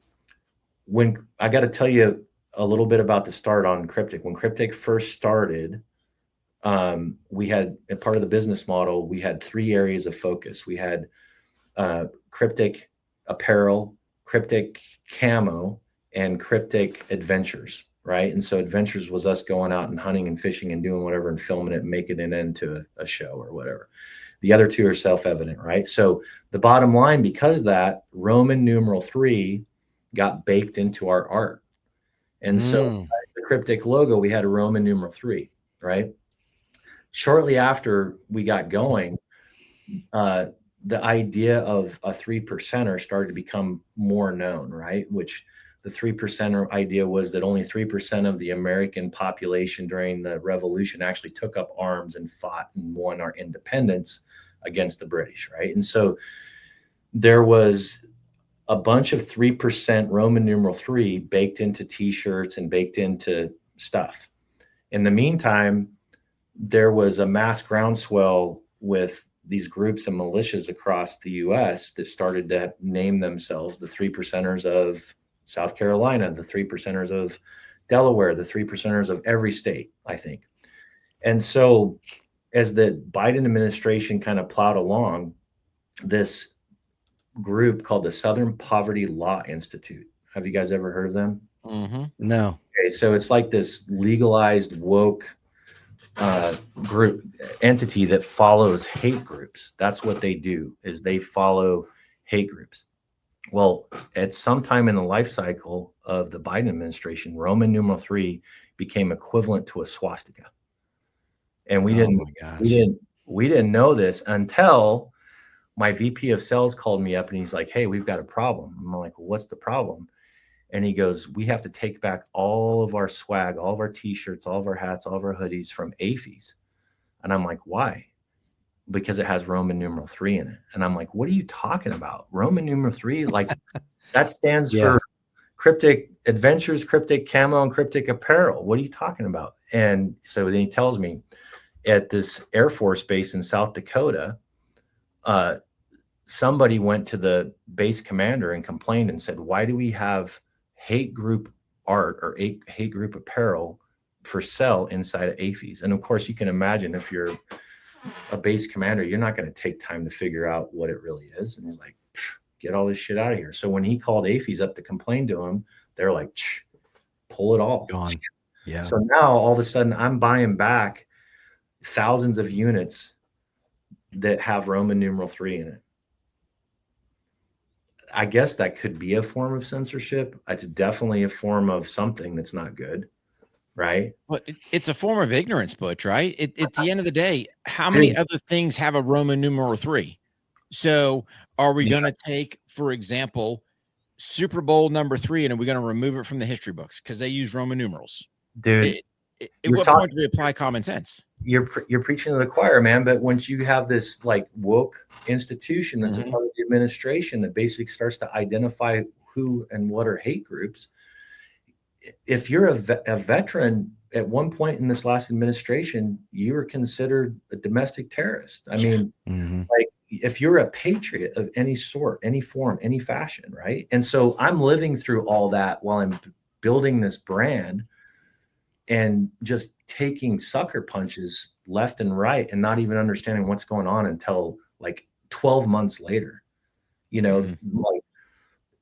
when I got to tell you a little bit about the start on KRYPTEK, when KRYPTEK first started, we had a part of the business model. We had 3 areas of focus. We had KRYPTEK apparel, KRYPTEK camo, and KRYPTEK adventures, right? And so adventures was us going out and hunting and fishing and doing whatever and filming it and making it into a show or whatever. The other 2 are self-evident, right? So the bottom line, because of that, Roman numeral 3 got baked into our art. And so the KRYPTEK logo, we had a Roman numeral 3, right? Shortly after we got going, the idea of a 3%er started to become more known, right? Which the 3%er idea was that only 3% of the American population during the Revolution actually took up arms and fought and won our independence against the British, right? And so there was a bunch of 3% Roman numeral 3 baked into t-shirts and baked into stuff. In the meantime, there was a mass groundswell with these groups and militias across the U.S. that started to name themselves the 3%ers of South Carolina, the 3%ers of Delaware, the 3%ers of every state, I think. And so as the Biden administration kind of plowed along, this group called the Southern Poverty Law Institute. Have you guys ever heard of them? Mm-hmm. No. Okay, so it's like this legalized woke group entity that follows hate groups. That's what they do, is they follow hate groups. Well, at some time in the life cycle of the Biden administration, Roman numeral 3 became equivalent to a swastika. And we didn't know this until my VP of sales called me up and he's like, hey, we've got a problem. I'm like, well, what's the problem? And he goes, we have to take back all of our swag, all of our t-shirts, all of our hats, all of our hoodies from AAFES And I'm like, why? Because it has Roman numeral 3 in it. And I'm like, what are you talking about? Roman numeral 3? Like that stands Yeah. for Cryptic Adventures, Cryptic Camo, and Cryptic Apparel. What are you talking about? And so then he tells me at this Air Force base in South Dakota, somebody went to the base commander and complained and said, why do we have hate group art or hate group apparel for sale inside of AFES? And of course, you can imagine if you're a base commander, you're not going to take time to figure out what it really is. And he's like, get all this shit out of here. So when he called AFES up to complain to him, they're like, pull it all. Gone. Yeah. So now all of a sudden I'm buying back thousands of units that have Roman numeral 3 in it. I guess that could be a form of censorship. It's definitely a form of something that's not good, right? But it's a form of ignorance, Butch, right? At the end of the day, how many other things have a Roman numeral 3? So are we going to take, for example, Super Bowl number 3, and are we going to remove it from the history books because they use Roman numerals? Dude, at what point do we apply common sense? You're preaching to the choir, man. But once you have this like woke institution that's a part of the administration that basically starts to identify who and what are hate groups, if you're a veteran at one point in this last administration, you were considered a domestic terrorist. I mean, like if you're a patriot of any sort, any form, any fashion, right? And so I'm living through all that while I'm building this brand and just taking sucker punches left and right and not even understanding what's going on until like 12 months later, like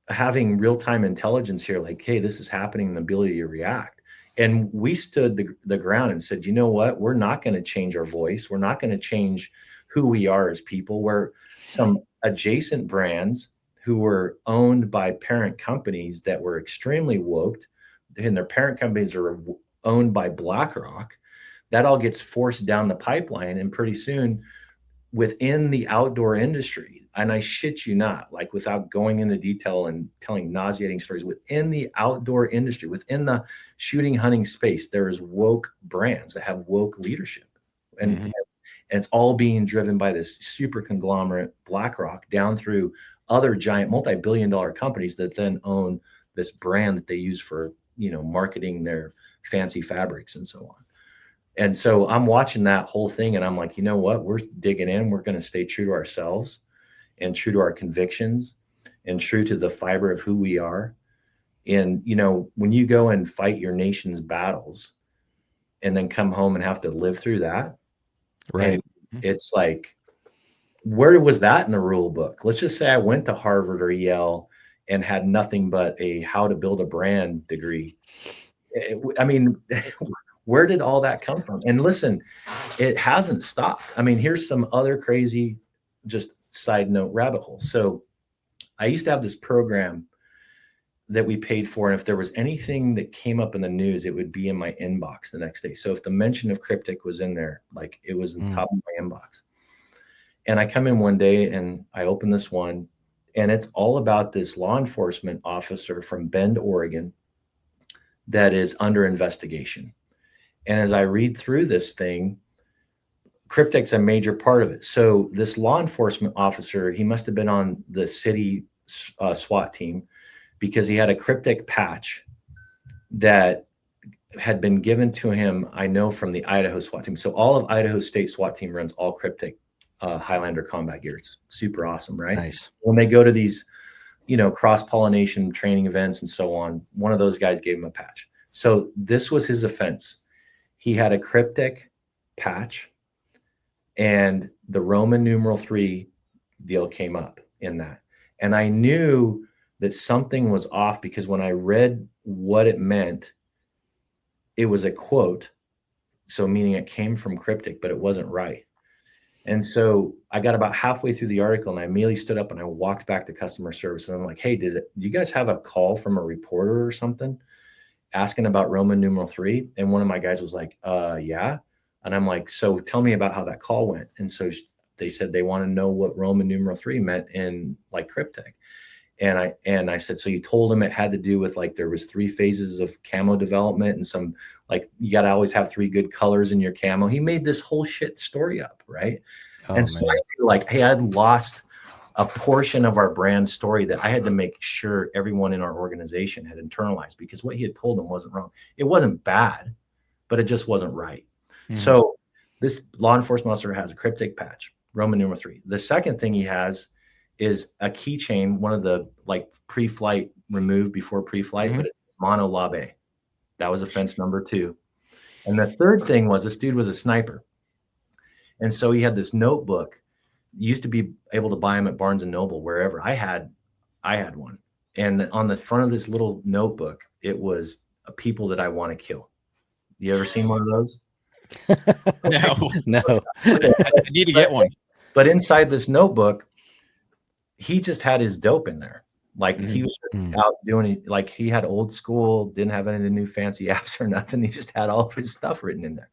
having real-time intelligence here, like, hey, this is happening, and the ability to react. And we stood the ground and said, you know what? We're not going to change our voice. We're not going to change who we are as people. We're some adjacent brands who were owned by parent companies that were extremely woke, and their parent companies are owned by BlackRock. That all gets forced down the pipeline, and pretty soon within the outdoor industry, and I shit you not, like without going into detail and telling nauseating stories, within the outdoor industry, within the shooting hunting space, there is woke brands that have woke leadership. And it's all being driven by this super conglomerate BlackRock down through other giant multi-billion-dollar companies that then own this brand that they use for, marketing their fancy fabrics and so on. And so I'm watching that whole thing and I'm like, you know what? We're digging in. We're going to stay true to ourselves and true to our convictions and true to the fiber of who we are. And, when you go and fight your nation's battles and then come home and have to live through that, right? It's like, where was that in the rule book? Let's just say I went to Harvard or Yale and had nothing but a how to build a brand degree. I mean, where did all that come from? And listen, it hasn't stopped. I mean, here's some other crazy, just side note rabbit hole. So I used to have this program that we paid for. And if there was anything that came up in the news, it would be in my inbox the next day. So if the mention of KRYPTEK was in there, like it was the top of my inbox. And I come in one day and I open this one, and it's all about this law enforcement officer from Bend, Oregon, that is under investigation. And as I read through this thing, KRYPTEK's a major part of it. So this law enforcement officer, he must have been on the city SWAT team because he had a KRYPTEK patch that had been given to him, I know, from the Idaho SWAT team. So all of Idaho State SWAT team runs all KRYPTEK Highlander combat gear. It's super awesome, right? Nice. When they go to these, cross-pollination training events and so on, one of those guys gave him a patch. So this was his offense. He had a KRYPTEK patch, and the Roman numeral 3 deal came up in that. And I knew that something was off because when I read what it meant, it was a quote. So meaning it came from KRYPTEK, but it wasn't right. And so I got about halfway through the article and I immediately stood up and I walked back to customer service. And I'm like, hey, do you guys have a call from a reporter or something asking about Roman numeral 3? And one of my guys was like, yeah. And I'm like, so tell me about how that call went. And so they said they want to know what Roman numeral 3 meant in like KRYPTEK. And I said, so you told him it had to do with like there was 3 phases of camo development and some like you got to always have 3 good colors in your camo. He made this whole shit story up, right? Oh, and so man. I knew, like, hey, I'd lost a portion of our brand story that I had to make sure everyone in our organization had internalized, because what he had told them wasn't wrong. It wasn't bad, but it just wasn't right. So this law enforcement officer has a KRYPTEK patch, Roman numeral 3. The second thing he has is a keychain, one of the like pre-flight removed before pre-flight, but it's mono labe. That was offense number 2. And the third thing was this dude was a sniper. And so he had this notebook. Used to be able to buy them at Barnes and Noble, wherever. I had one. And on the front of this little notebook, it was people that I want to kill. You ever seen one of those? No. No. I need to get one. But inside this notebook, he just had his dope in there. Like he was out doing it. Like he had old school, didn't have any of the new fancy apps or nothing. He just had all of his stuff written in there.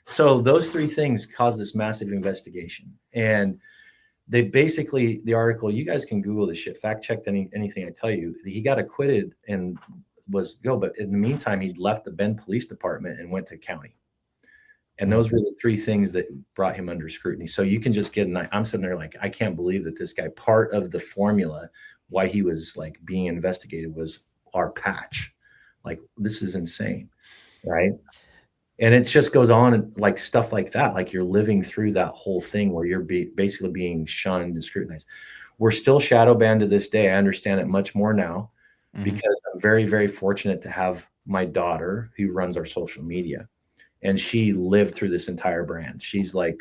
So those 3 things caused this massive investigation. And they basically, the article, you guys can Google this shit, fact checked anything I tell you. He got acquitted and was go. But in the meantime, he left the Bend Police Department and went to county. And those were the 3 things that brought him under scrutiny. So you can just get, I'm sitting there like, I can't believe that this guy, part of the formula, why he was like being investigated was our patch. Like, this is insane. Right. And it just goes on and like stuff like that. Like you're living through that whole thing where you're basically being shunned and scrutinized. We're still shadow banned to this day. I understand it much more now because I'm very, very fortunate to have my daughter who runs our social media. And she lived through this entire brand. She's like,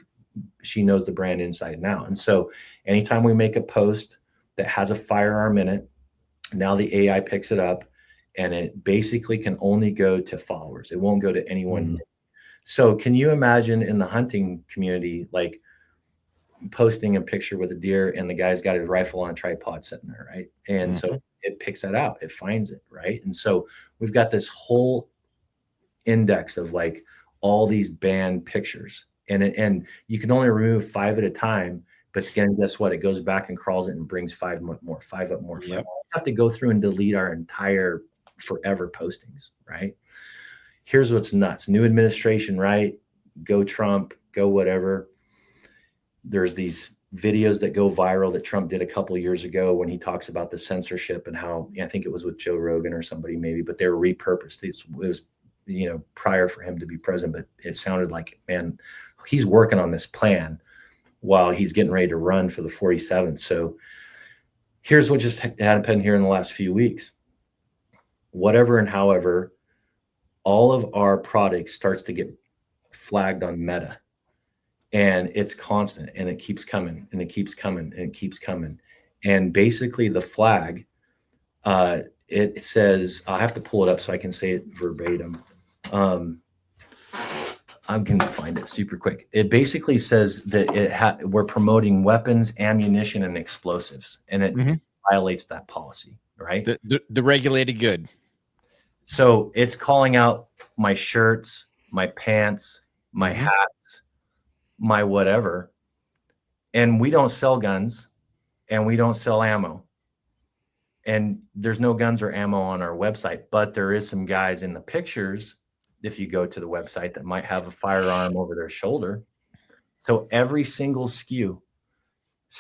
she knows the brand inside and out. And so anytime we make a post that has a firearm in it, now the AI picks it up and it basically can only go to followers. It won't go to anyone. So can you imagine in the hunting community, like posting a picture with a deer and the guy's got his rifle on a tripod sitting there, right? And so it picks that out, it finds it, right? And so we've got this whole index of like all these banned pictures, and you can only remove 5 at a time. But again, guess what? It goes back and crawls it and brings 5 more, 5 up more. Yep. We have to go through and delete our entire forever postings, right? Here's what's nuts. New administration, right? Go Trump, go whatever. There's these videos that go viral that Trump did a couple of years ago when he talks about the censorship and how, I think it was with Joe Rogan or somebody maybe, but they were repurposed. It was, prior for him to be president, but it sounded like, man, he's working on this plan while he's getting ready to run for the 47th. So here's what just happened here in the last few weeks. Whatever and however, all of our products starts to get flagged on Meta, and it's constant, and it keeps coming, and it keeps coming, and it keeps coming. And basically the flag, it says, I'll have to pull it up so I can say it verbatim. I'm going to find it super quick. It basically says that we're promoting weapons, ammunition, and explosives, and it violates that policy, right? The regulated good. So it's calling out my shirts, my pants, my hats, my whatever. And we don't sell guns and we don't sell ammo. And there's no guns or ammo on our website, but there is some guys in the pictures, if you go to the website, that might have a firearm over their shoulder. So every single SKU,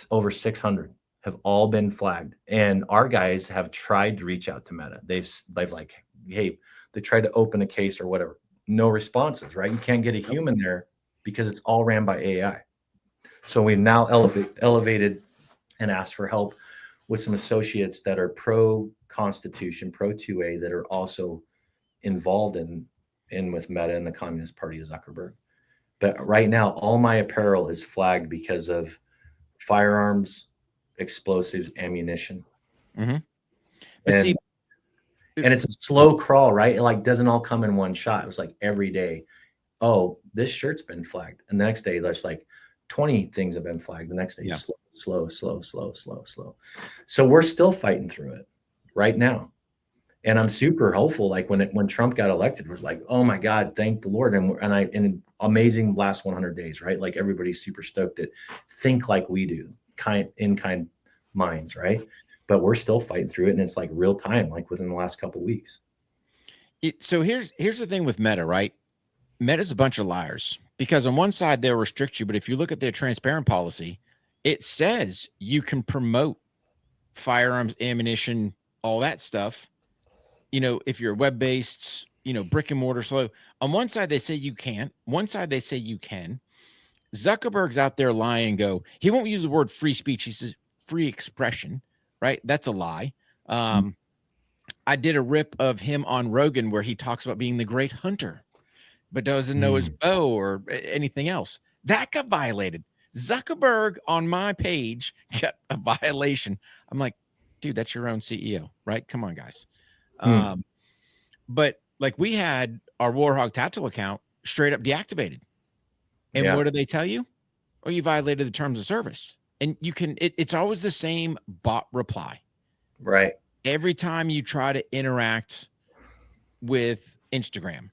over 600, have all been flagged. And our guys have tried to reach out to Meta. They've like, hey, they tried to open a case or whatever. No responses, right? You can't get a human there because it's all ran by AI. So we've now elevated and asked for help with some associates that are pro-Constitution, pro-2A, that are also involved in with Meta and the Communist Party of Zuckerberg. But right now, all my apparel is flagged because of firearms, explosives, ammunition. But and it's a slow crawl, right? It like doesn't all come in one shot. It was like every day, oh, this shirt's been flagged. And the next day, there's like 20 things have been flagged. The next day, slow. So we're still fighting through it right now. And I'm super hopeful. Like when Trump got elected, it was like, oh my God, thank the Lord. And an amazing last 100 days, right? Like everybody's super stoked that think like we do, in kind minds, right? but we're still fighting through it. And it's like real time, like within the last couple of weeks. So here's the thing with Meta, right? Meta's a bunch of liars, because on one side they'll restrict you, but if you look at their transparent policy, it says you can promote firearms, ammunition, all that stuff. If you're web-based, brick and mortar slow. On one side they say you can't. One side they say you can. Zuckerberg's out there lying. He won't use the word free speech. He says free expression, right? That's a lie. I did a rip of him on Rogan where he talks about being the great hunter, but doesn't know his bow or anything else. That got violated. Zuckerberg on my page got a violation. I'm like, dude, that's your own CEO, right? Come on, guys. But like, we had our Warhog Tactical account straight up deactivated. And what do they tell you? Oh, you violated the terms of service. And you can, it's always the same bot reply. Right. Every time you try to interact with Instagram.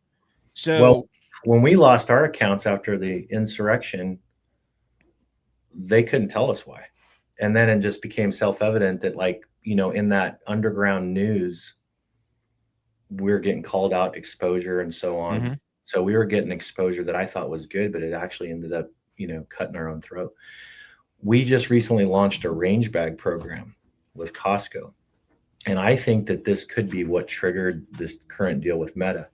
So when we lost our accounts after the insurrection, they couldn't tell us why. And then it just became self-evident that, like, in that underground news, we're getting called out exposure and so on. So we were getting exposure that I thought was good, but it actually ended up, cutting our own throat. We just recently launched a range bag program with Costco. And I think that this could be what triggered this current deal with Meta,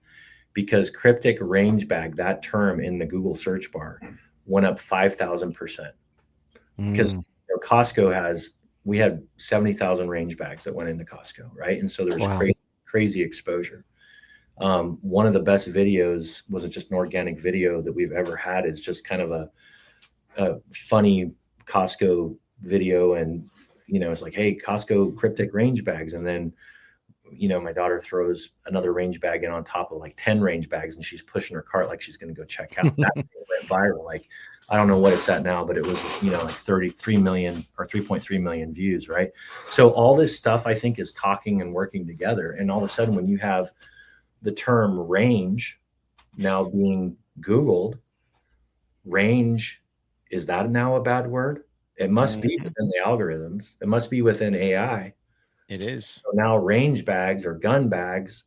because KRYPTEK range bag, that term in the Google search bar, went up 5,000%. Because Costco we had 70,000 range bags that went into Costco, right? And so there's crazy exposure. One of the best videos was just an organic video that we've ever had. Is just kind of a funny Costco video, and it's like, hey, Costco KRYPTEK range bags, and then my daughter throws another range bag in on top of like 10 range bags, and she's pushing her cart like she's going to go check out. That went viral. Like, I don't know what it's at now, but it was like 33 million or 3.3 million views, right? So all this stuff, I think, is talking and working together. And all of a sudden, when you have the term range now being Googled, range, is that now a bad word? It must be within the algorithms. It must be within AI. It is. So now range bags or gun bags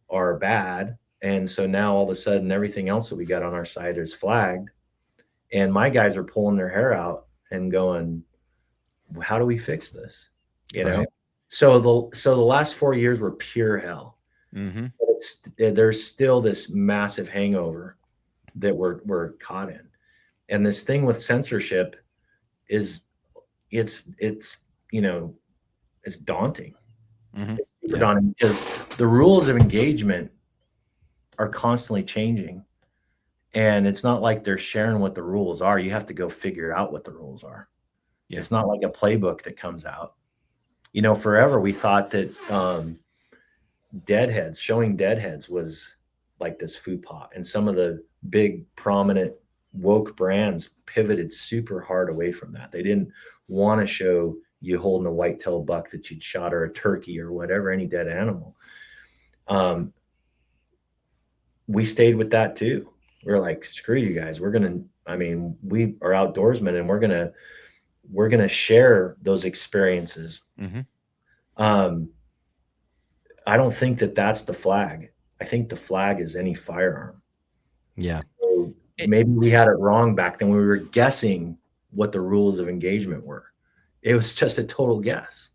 are bad. And so now all of a sudden, everything else that we got on our site is flagged. And my guys are pulling their hair out and going, how do we fix this? So the last 4 years were pure hell. But there's still this massive hangover that we're caught in. And this thing with censorship is it's daunting. It's super daunting, because the rules of engagement are constantly changing. And it's not like they're sharing what the rules are. You have to go figure out what the rules are. It's not like a playbook that comes out. Forever we thought that showing deadheads was like this faux pas. And some of the big prominent woke brands pivoted super hard away from that. They didn't want to show you holding a white-tailed buck that you'd shot, or a turkey, or whatever, any dead animal. We stayed with that too. We're like, screw you guys. We are outdoorsmen, and we're gonna share those experiences. I don't think that that's the flag. I think the flag is any firearm. So maybe we had it wrong back then when we were guessing what the rules of engagement were. It was just a total guess.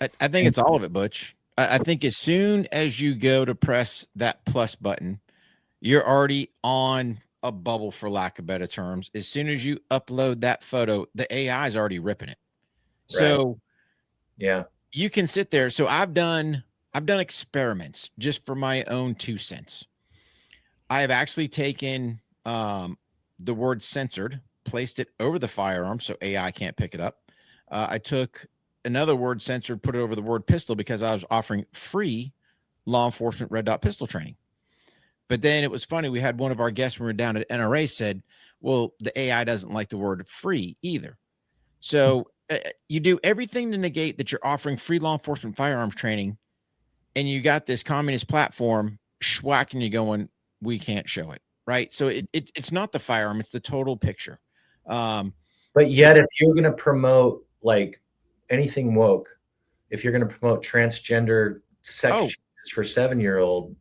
I think it's all of it, Butch. I think as soon as you go to press that plus button, you're already on a bubble, for lack of better terms. As soon as you upload that photo, the AI is already ripping it. So you can sit there. So I've done experiments just for my own 2 cents. I have actually taken the word censored, placed it over the firearm so AI can't pick it up. I took another word censored, put it over the word pistol, because I was offering free law enforcement red dot pistol training. But then it was funny. We had one of our guests when we were down at NRA said, well, the AI doesn't like the word free either. So you do everything to negate that you're offering free law enforcement firearms training, and you got this communist platform schwacking you going, we can't show it, right? So it's not the firearm, it's the total picture. But yet, if you're going to promote like anything woke, if you're going to promote transgender sex changes for 7-year-old,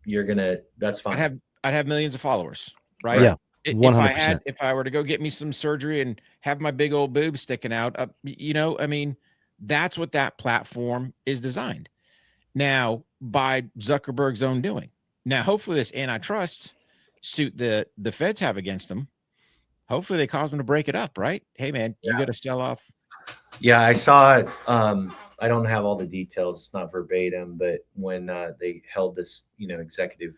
that's fine. I'd have millions of followers, right? Yeah, If 100%. if I were to go get me some surgery and have my big old boobs sticking out, I mean, that's what that platform is designed now by Zuckerberg's own doing. Now, hopefully, this antitrust suit the feds have against them, hopefully they cause them to break it up, right? Hey, man, you got to sell off. Yeah, I saw it. I don't have all the details. It's not verbatim, but when they held this, executive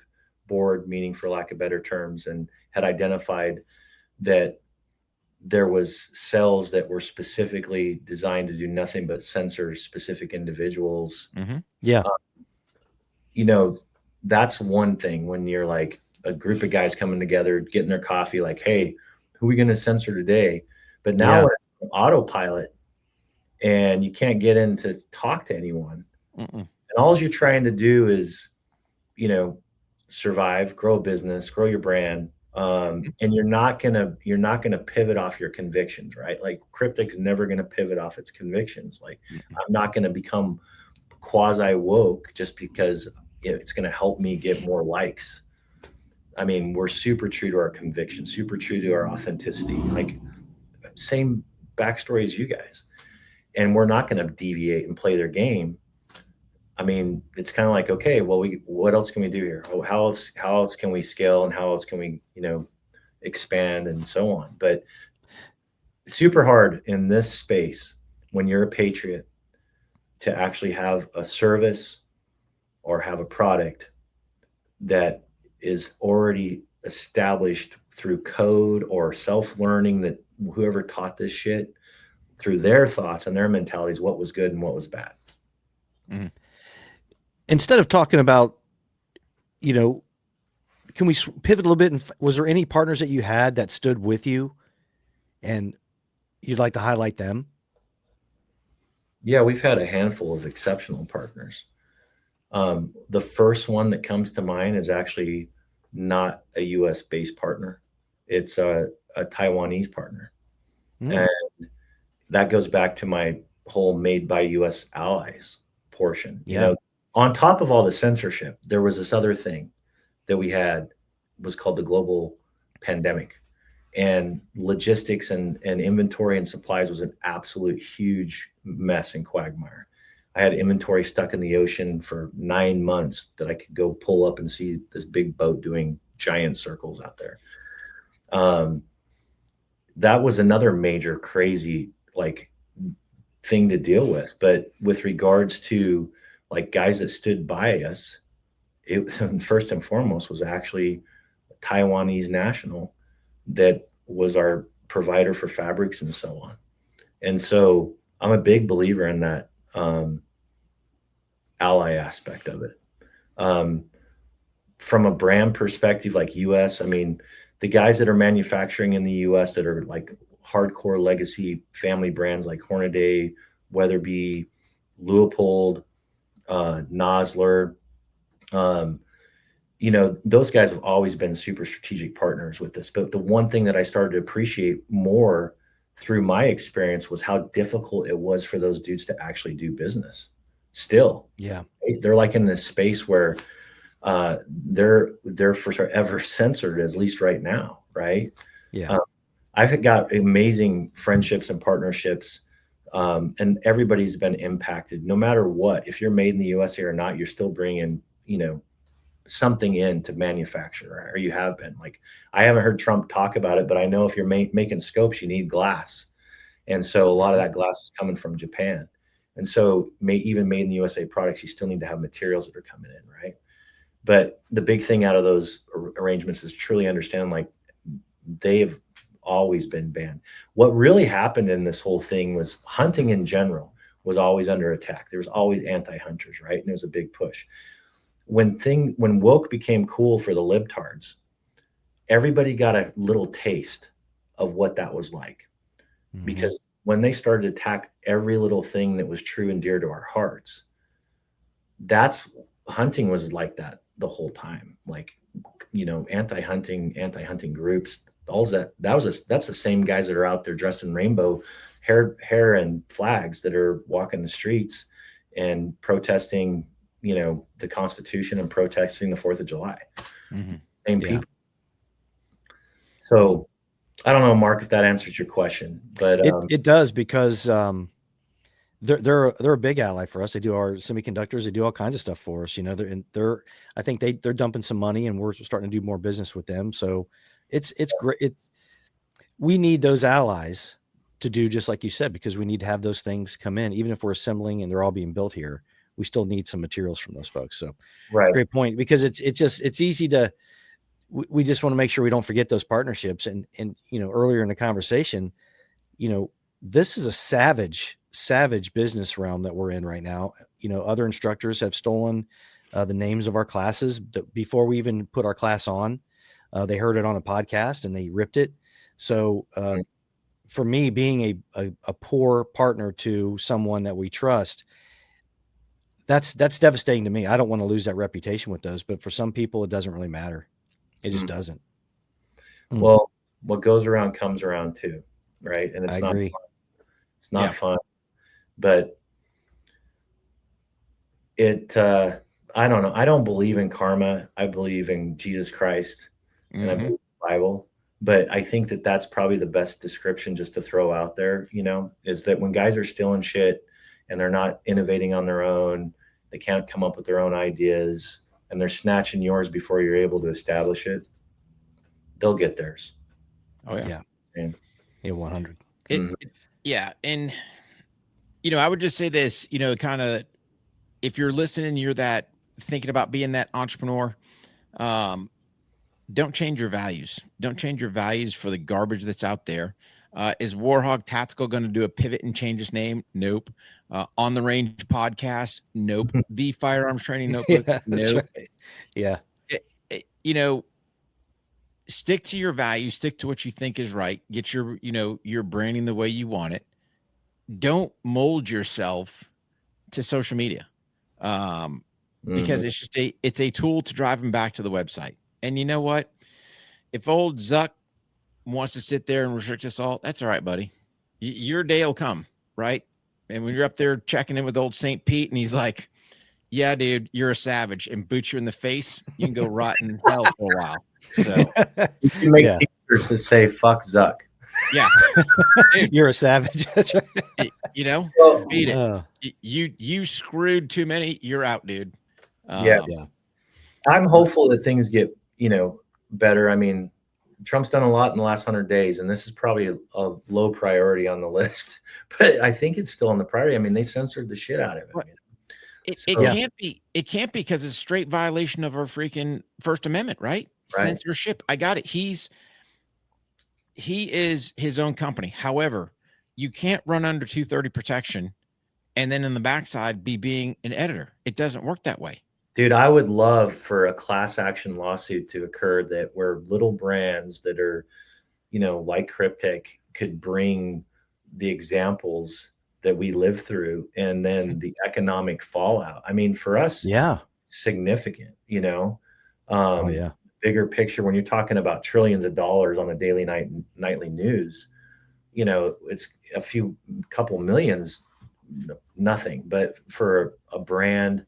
board meeting, for lack of better terms, and had identified that there was cells that were specifically designed to do nothing but censor specific individuals. Mm-hmm. Yeah. That's one thing when you're like a group of guys coming together, getting their coffee, like, hey, who are we going to censor today? But now when it's autopilot and you can't get in to talk to anyone, and all you're trying to do is, survive, grow a business, grow your brand. And you're not gonna pivot off your convictions, right? Like KRYPTEK's never gonna pivot off its convictions. Like I'm not gonna become quasi woke just because it's gonna help me get more likes. I mean, we're super true to our convictions, super true to our authenticity, like same backstory as you guys. And we're not gonna deviate and play their game. I mean, it's kind of like, okay, well, what else can we do here? How else can we scale, and how else can we, expand and so on? But super hard in this space when you're a patriot to actually have a service or have a product that is already established through code or self-learning, that whoever taught this shit through their thoughts and their mentalities, what was good and what was bad. Mm-hmm. Instead of talking about, can we pivot a little bit? And was there any partners that you had that stood with you and you'd like to highlight them? Yeah, we've had a handful of exceptional partners. The first one that comes to mind is actually not a US based partner. It's a Taiwanese partner. And that goes back to my whole made by US allies portion. On top of all the censorship, there was this other thing that we had, was called the global pandemic, and logistics and inventory and supplies was an absolute huge mess and quagmire. I had inventory stuck in the ocean for 9 months that I could go pull up and see this big boat doing giant circles out there. That was another major crazy thing to deal with. But with regards to guys that stood by us, it first and foremost was actually a Taiwanese national that was our provider for fabrics and so on. And so I'm a big believer in that ally aspect of it. From a brand perspective, like US, I mean, the guys that are manufacturing in the US that are like hardcore legacy family brands like Hornaday, Weatherby, Leupold, Nosler, those guys have always been super strategic partners with this. But the one thing that I started to appreciate more through my experience was how difficult it was for those dudes to actually do business still. Yeah. They're like in this space where they're forever censored, at least right now. Right. Yeah. I've got amazing friendships and partnerships, and everybody's been impacted no matter what. If you're made in the USA or not, you're still bringing, something in to manufacture, or you have been. Like, I haven't heard Trump talk about it, but I know if you're making scopes, you need glass. And so a lot of that glass is coming from Japan. And so even made in the USA products, you still need to have materials that are coming in, right? But the big thing out of those arrangements is truly understand, like, they've always been banned. What really happened in this whole thing was hunting in general was always under attack. There was always anti-hunters, right? And it was a big push. When woke became cool for the libtards, everybody got a little taste of what that was like. Mm-hmm. Because when they started to attack every little thing that was true and dear to our hearts, hunting was like that the whole time. Like, anti-hunting groups, that's the same guys that are out there dressed in rainbow hair and flags that are walking the streets and protesting, the Constitution and protesting the 4th of July. Same people. So I don't know, Mark, if that answers your question, but it does, because they're a big ally for us. They do our semiconductors. They do all kinds of stuff for us. I think they're dumping some money, and we're starting to do more business with them. So it's great. We need those allies to do just like you said, because we need to have those things come in. Even if we're assembling and they're all being built here, we still need some materials from those folks. So great point, because it's easy to, we just want to make sure we don't forget those partnerships. And earlier in the conversation, this is a savage business realm that we're in right now. Other instructors have stolen the names of our classes before we even put our class on. They heard it on a podcast and they ripped it. So for me, being a poor partner to someone that we trust, that's devastating to me. I don't want to lose that reputation with those, but for some people, it doesn't really matter. It just doesn't. Well, what goes around comes around too, right? And it's I not agree. fun. It's not fun, but I don't know. I don't believe in karma. I believe in Jesus Christ and I believe in the Bible. But I think that that's probably the best description just to throw out there, is that when guys are stealing shit and they're not innovating on their own, they can't come up with their own ideas, and they're snatching yours before you're able to establish it, they'll get theirs. Oh yeah. Yeah. 100. Yeah. And, I would just say this, kind of, if you're listening, you're that thinking about being that entrepreneur, don't change your values. Don't change your values for the garbage that's out there. Is Warhog Tactical going to do a pivot and change its name? Nope. On the Range podcast? Nope. The Firearms Training Notebook? Nope. Right. Yeah. Stick to your values. Stick to what you think is right. Get your branding the way you want it. Don't mold yourself to social media, because it's a tool to drive them back to the website. And you know what? If old Zuck wants to sit there and restrict us all, that's all right, buddy. Your day will come, right? And when you're up there checking in with old St. Pete and he's like, yeah, dude, you're a savage, and boots you in the face, you can go rot in hell for a while. So you can make t-shirts that say "fuck Zuck." Yeah. You're a savage. That's right. Beat it. You screwed too many. You're out, dude. Yeah. I'm hopeful that things get, better. I mean, Trump's done a lot in the last 100 days, and this is probably a low priority on the list, but I think it's still on the priority. I mean, they censored the shit out of it. It can't be. It can't be, because it's a straight violation of our freaking First Amendment, right? Censorship. I got it. He is his own company. However, you can't run under 230 protection and then in the backside be being an editor. It doesn't work that way. Dude, I would love for a class action lawsuit to occur that where little brands that are, like KRYPTEK could bring the examples that we live through, and then the economic fallout. I mean, for us, significant, bigger picture, when you're talking about trillions of dollars on the daily nightly news, it's a couple millions, nothing. But for a brand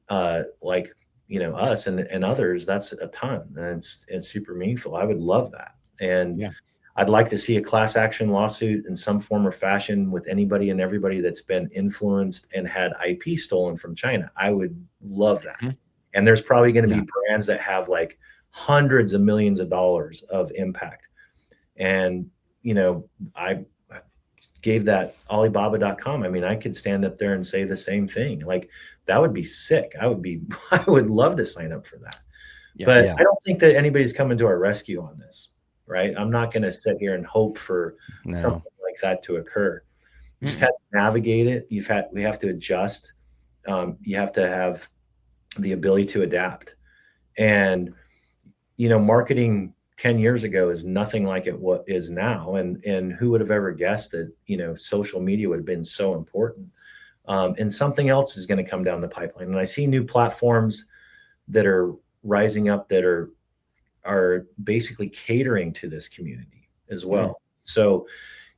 like us and others, that's a ton, and it's super meaningful. I would love that, and I'd like to see a class action lawsuit in some form or fashion with anybody and everybody that's been influenced and had IP stolen from China. I would love that. And there's probably going to be brands that have like hundreds of millions of dollars of impact. And, I gave that Alibaba.com. I mean, I could stand up there and say the same thing. Like, that would be sick. I would love to sign up for that. But I don't think that anybody's coming to our rescue on this, right? I'm not going to sit here and hope for something like that to occur. You just have to navigate it. We have to adjust. You have to have the ability to adapt. And, marketing 10 years ago is nothing like what is now. And who would have ever guessed that, social media would have been so important. And something else is going to come down the pipeline. And I see new platforms that are rising up that are basically catering to this community as well. So,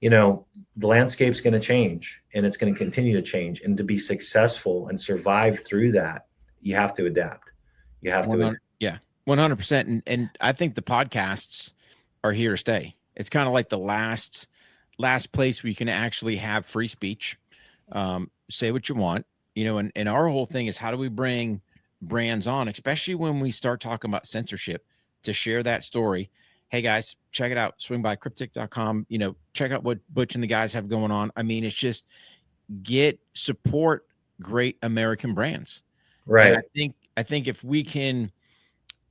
the landscape's going to change, and it's going to continue to change. And to be successful and survive through that, you have to adapt. You have to. Yeah, 100%. And I think the podcasts are here to stay. It's kind of like the last place where you can actually have free speech, say what you want, and our whole thing is, how do we bring brands on, especially when we start talking about censorship, to share that story. Hey guys, check it out. Swing by KRYPTEK.com, check out what Butch and the guys have going on. I mean, it's just support great American brands. Right. And I think if we can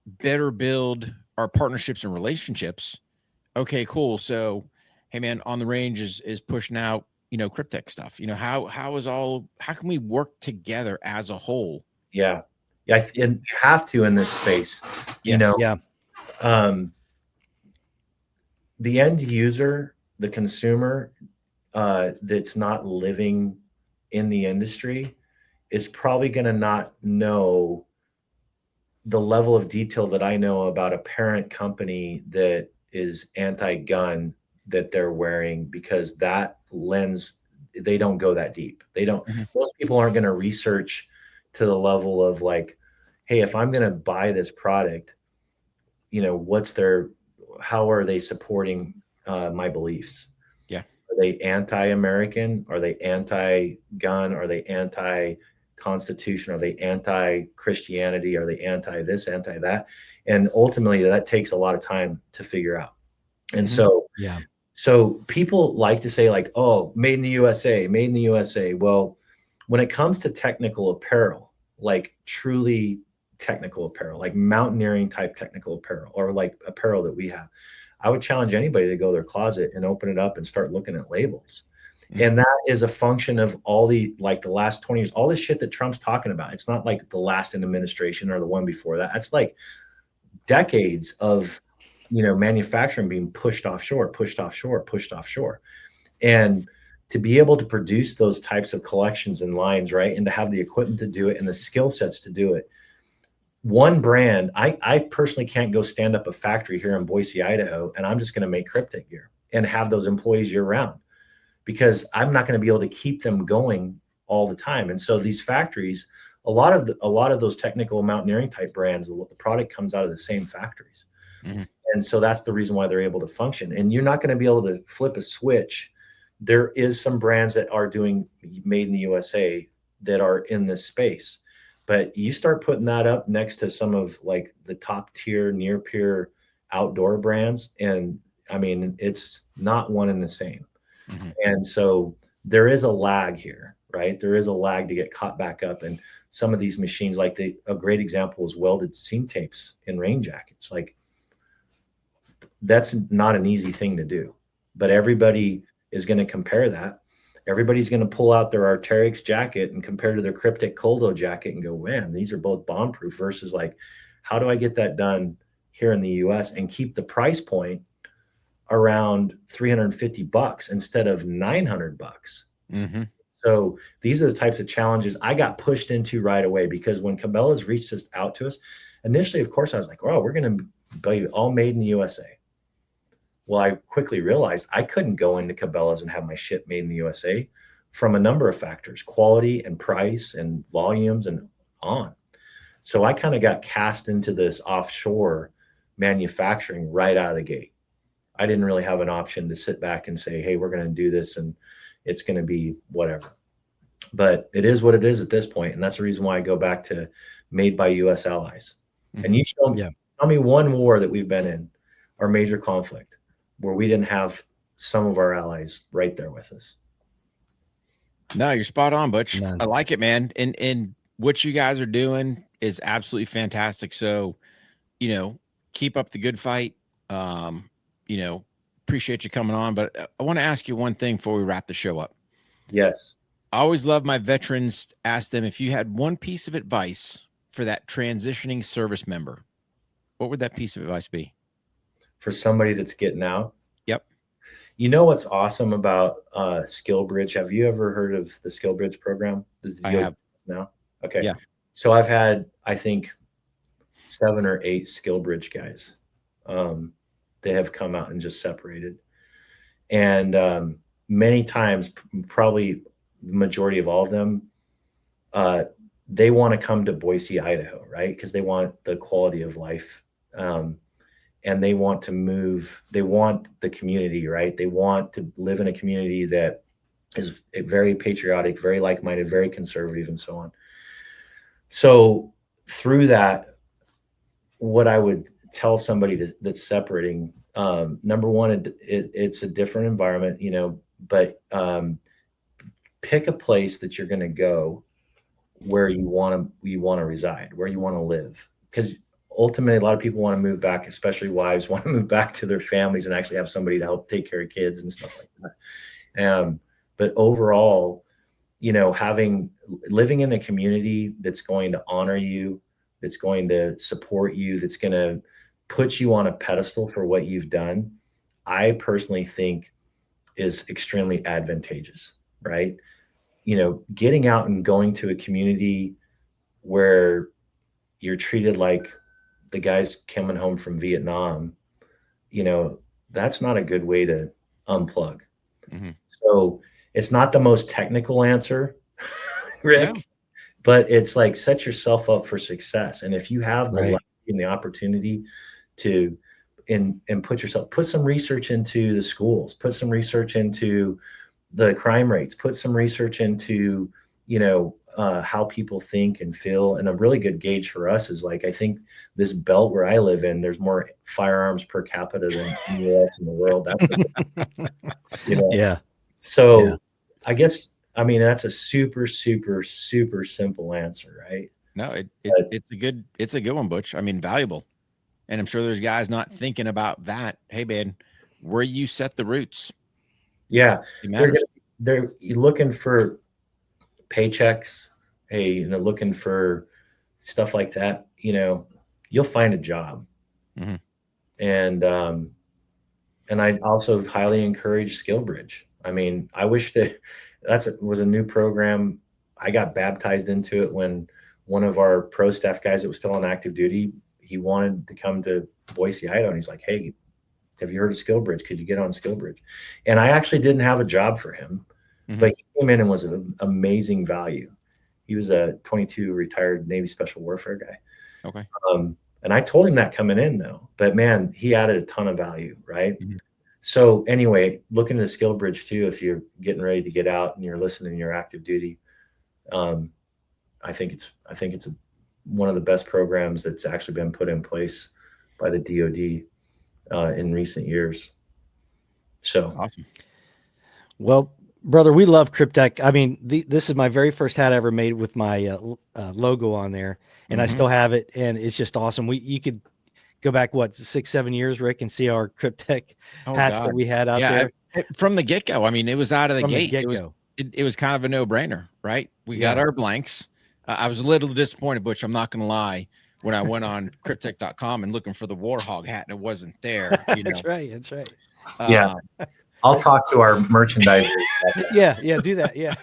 better build our partnerships and relationships, okay, cool. So, hey man, On the Range is pushing out, KRYPTEK stuff. How can we work together as a whole? Yeah. Yeah. And you have to in this space, Yes. Yeah. The end user, the consumer, that's not living in the industry is probably going to not know the level of detail that I know about a parent company that is anti-gun that they're wearing, because that lens, they don't go that deep. They don't, most people aren't going to research to the level of like, hey, if I'm going to buy this product, how are they supporting my beliefs? Yeah. Are they anti-American? Are they anti-gun? Are they anti-Constitution? Are they anti-Christianity? Are they anti this, anti that? And ultimately, that takes a lot of time to figure out. And so people like to say like, oh, made in the USA, made in the USA. Well, when it comes to technical apparel, like truly technical apparel, like mountaineering type technical apparel, or like apparel that we have, I would challenge anybody to go to their closet and open it up and start looking at labels. And that is a function of all the last 20 years, all this shit that Trump's talking about. It's not like the last administration or the one before that. It's like decades of, manufacturing being pushed offshore. And to be able to produce those types of collections and lines, right, and to have the equipment to do it and the skill sets to do it. One brand, I personally can't go stand up a factory here in Boise, Idaho, and I'm just going to make KRYPTEK gear and have those employees year round, because I'm not going to be able to keep them going all the time. And so these factories, a lot of those technical mountaineering type brands, the product comes out of the same factories. And so that's the reason why they're able to function. And you're not going to be able to flip a switch. There is some brands that are doing made in the USA that are in this space, but you start putting that up next to some of like the top tier, near peer outdoor brands, and I mean, it's not one and the same. And so there is a lag here, right? There is a lag to get caught back up. And some of these machines, like a great example is welded seam tapes in rain jackets. Like, that's not an easy thing to do, but everybody is going to compare that. Everybody's going to pull out their Arc'teryx jacket and compare to their KRYPTEK Coldo jacket and go, man, these are both bomb proof, versus like, how do I get that done here in the US and keep the price point around $350 instead of $900? So these are the types of challenges I got pushed into right away, because when Cabela's reached out to us initially, of course, I was like, oh, we're going to be all made in the USA. Well, I quickly realized I couldn't go into Cabela's and have my shit made in the USA from a number of factors, quality and price and volumes and on. So I kind of got cast into this offshore manufacturing right out of the gate. I didn't really have an option to sit back and say, hey, we're going to do this and it's going to be whatever. But it is what it is at this point. And that's the reason why I go back to made by US allies. And you tell me one war that we've been in, or major conflict, where we didn't have some of our allies right there with us. No, you're spot on, Butch. I like it, man. And what you guys are doing is absolutely fantastic. So, keep up the good fight. Appreciate you coming on, but I want to ask you one thing before we wrap the show up. Yes. I always love my veterans, ask them, if you had one piece of advice for that transitioning service member, what would that piece of advice be? For somebody that's getting out? Yep. You know what's awesome about Skill Bridge? Have you ever heard of the Skill Bridge program? I have. Now? Okay. Yeah. So I've had, I think, 7 or 8 Skill Bridge guys. They have come out and just separated. And many times, probably the majority of all of them, they want to come to Boise, Idaho, right? Because they want the quality of life. And they want to move. They want the community, right? They want to live in a community that is very patriotic, very like-minded, very conservative, and so on. So through that, what I would tell somebody that's separating, number one, it's a different environment, but pick a place that you're going to go where you want to reside, where you want to live, because ultimately a lot of people want to move back, especially wives want to move back to their families and actually have somebody to help take care of kids and stuff like that. But overall, living in a community that's going to honor you, that's going to support you, that's going to put you on a pedestal for what you've done, I personally think is extremely advantageous, right? Getting out and going to a community where you're treated like the guys coming home from Vietnam, that's not a good way to unplug. Mm-hmm. So it's not the most technical answer, Rick, No. but it's like set yourself up for success. And if you have the Right. luck and the opportunity to and put some research into the schools, put some research into the crime rates, put some research into, how people think and feel. And a really good gauge for us is like, I think this belt where I live in, there's more firearms per capita than anywhere else in the world. Yeah. So Yeah. I guess, that's a super, super, super simple answer, right? No, But it's a good one, Butch. I mean, valuable. And I'm sure there's guys not thinking about that. Hey, man, where you set the roots, yeah, it matters. they're looking for paychecks. Hey, looking for stuff like that. You'll find a job. Mhm. And I also highly encourage SkillBridge. I wish that was a new program. I got baptized into it when one of our pro staff guys that was still on active duty, he wanted to come to Boise, Idaho, and he's like, "Hey, have you heard of SkillBridge? Could you get on SkillBridge?" And I actually didn't have a job for him, but he came in and was an amazing value. He was a 22 retired Navy Special Warfare guy. Okay. And I told him that coming in though, but man, he added a ton of value, right? Mhm. So anyway, looking at SkillBridge too, if you're getting ready to get out and you're listening to your active duty, I think it's one of the best programs that's actually been put in place by the DoD in recent years. So Awesome. Well, brother, we love KRYPTEK. I mean, this is my very first hat I ever made with my logo on there, and I Mhm. still have it, and it's just awesome. You could go back 6-7 years, Rick, and see our KRYPTEK Oh hats that God. we had out Yeah. there From the get go. I mean, it was out of the from the gate. get go. It was kind of a no brainer, right? We got Yeah. our blanks. I was a little disappointed, Butch. I'm not going to lie. When I went on KRYPTEK.com and looking for the Warhog hat and it wasn't there, That's right. That's right. yeah, Um, I'll talk to our merchandisers. Yeah. Yeah. Do that. Yeah.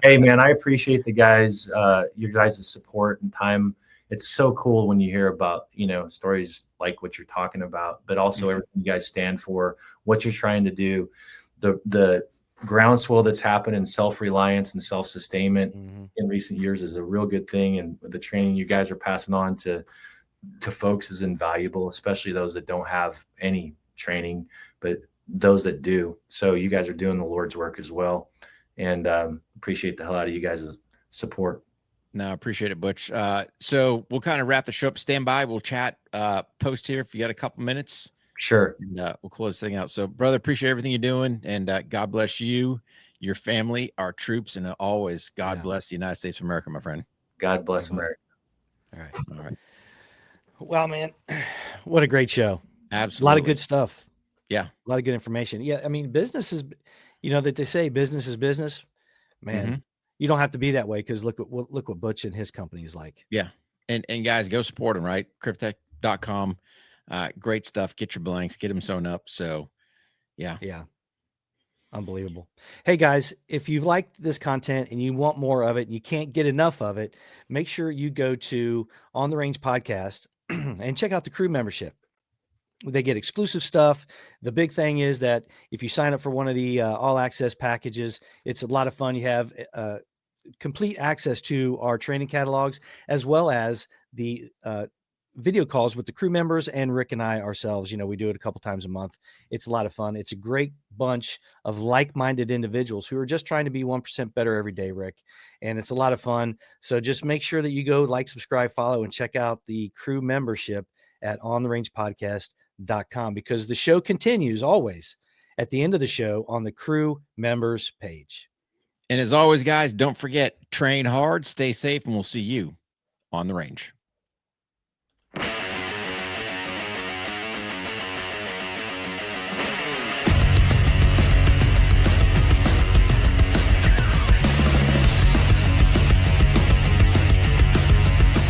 Hey man, I appreciate your guys' support and time. It's so cool when you hear about, stories like what you're talking about, but also Mhm. everything you guys stand for, what you're trying to do, the groundswell that's happened in self-reliance and self-sustainment Mhm. in recent years is a real good thing. And the training you guys are passing on to folks is invaluable, especially those that don't have any training, but those that do. So you guys are doing the Lord's work as well. And appreciate the hell out of you guys' support. No, I appreciate it, Butch. So we'll kind of wrap the show up. Stand by. We'll chat post here if you got a couple minutes. Sure. And we'll close this thing out. So, brother, appreciate everything you're doing. And God bless you, your family, our troops, and always God bless the United States of America, my friend. God bless Mhm. America. All right. All right. Well, man, what a great show. Absolutely. A lot of good stuff. Yeah. A lot of good information. Yeah. I mean, business is, that they say business is business, man. Mhm. You don't have to be that way. Cause look what Butch and his company is like. Yeah. And guys, go support them, right? KRYPTEK.com. Great stuff. Get your blanks, get them sewn up. So, yeah. Yeah. Unbelievable. Hey guys, if you've liked this content and you want more of it, and you can't get enough of it, make sure you go to On the Range Podcast and check out the crew membership. They get exclusive stuff. The big thing is that if you sign up for one of the all access packages, it's a lot of fun. You have complete access to our training catalogs, as well as the video calls with the crew members and Rick and I ourselves. We do it a couple times a month. It's a lot of fun. It's a great bunch of like-minded individuals who are just trying to be 1% better every day, Rick. And it's a lot of fun. So just make sure that you go like, subscribe, follow, and check out the crew membership at ontheRangePodcast.com, because the show continues always at the end of the show on the crew members page. And as always, guys, don't forget, train hard, stay safe, and we'll see you on the range.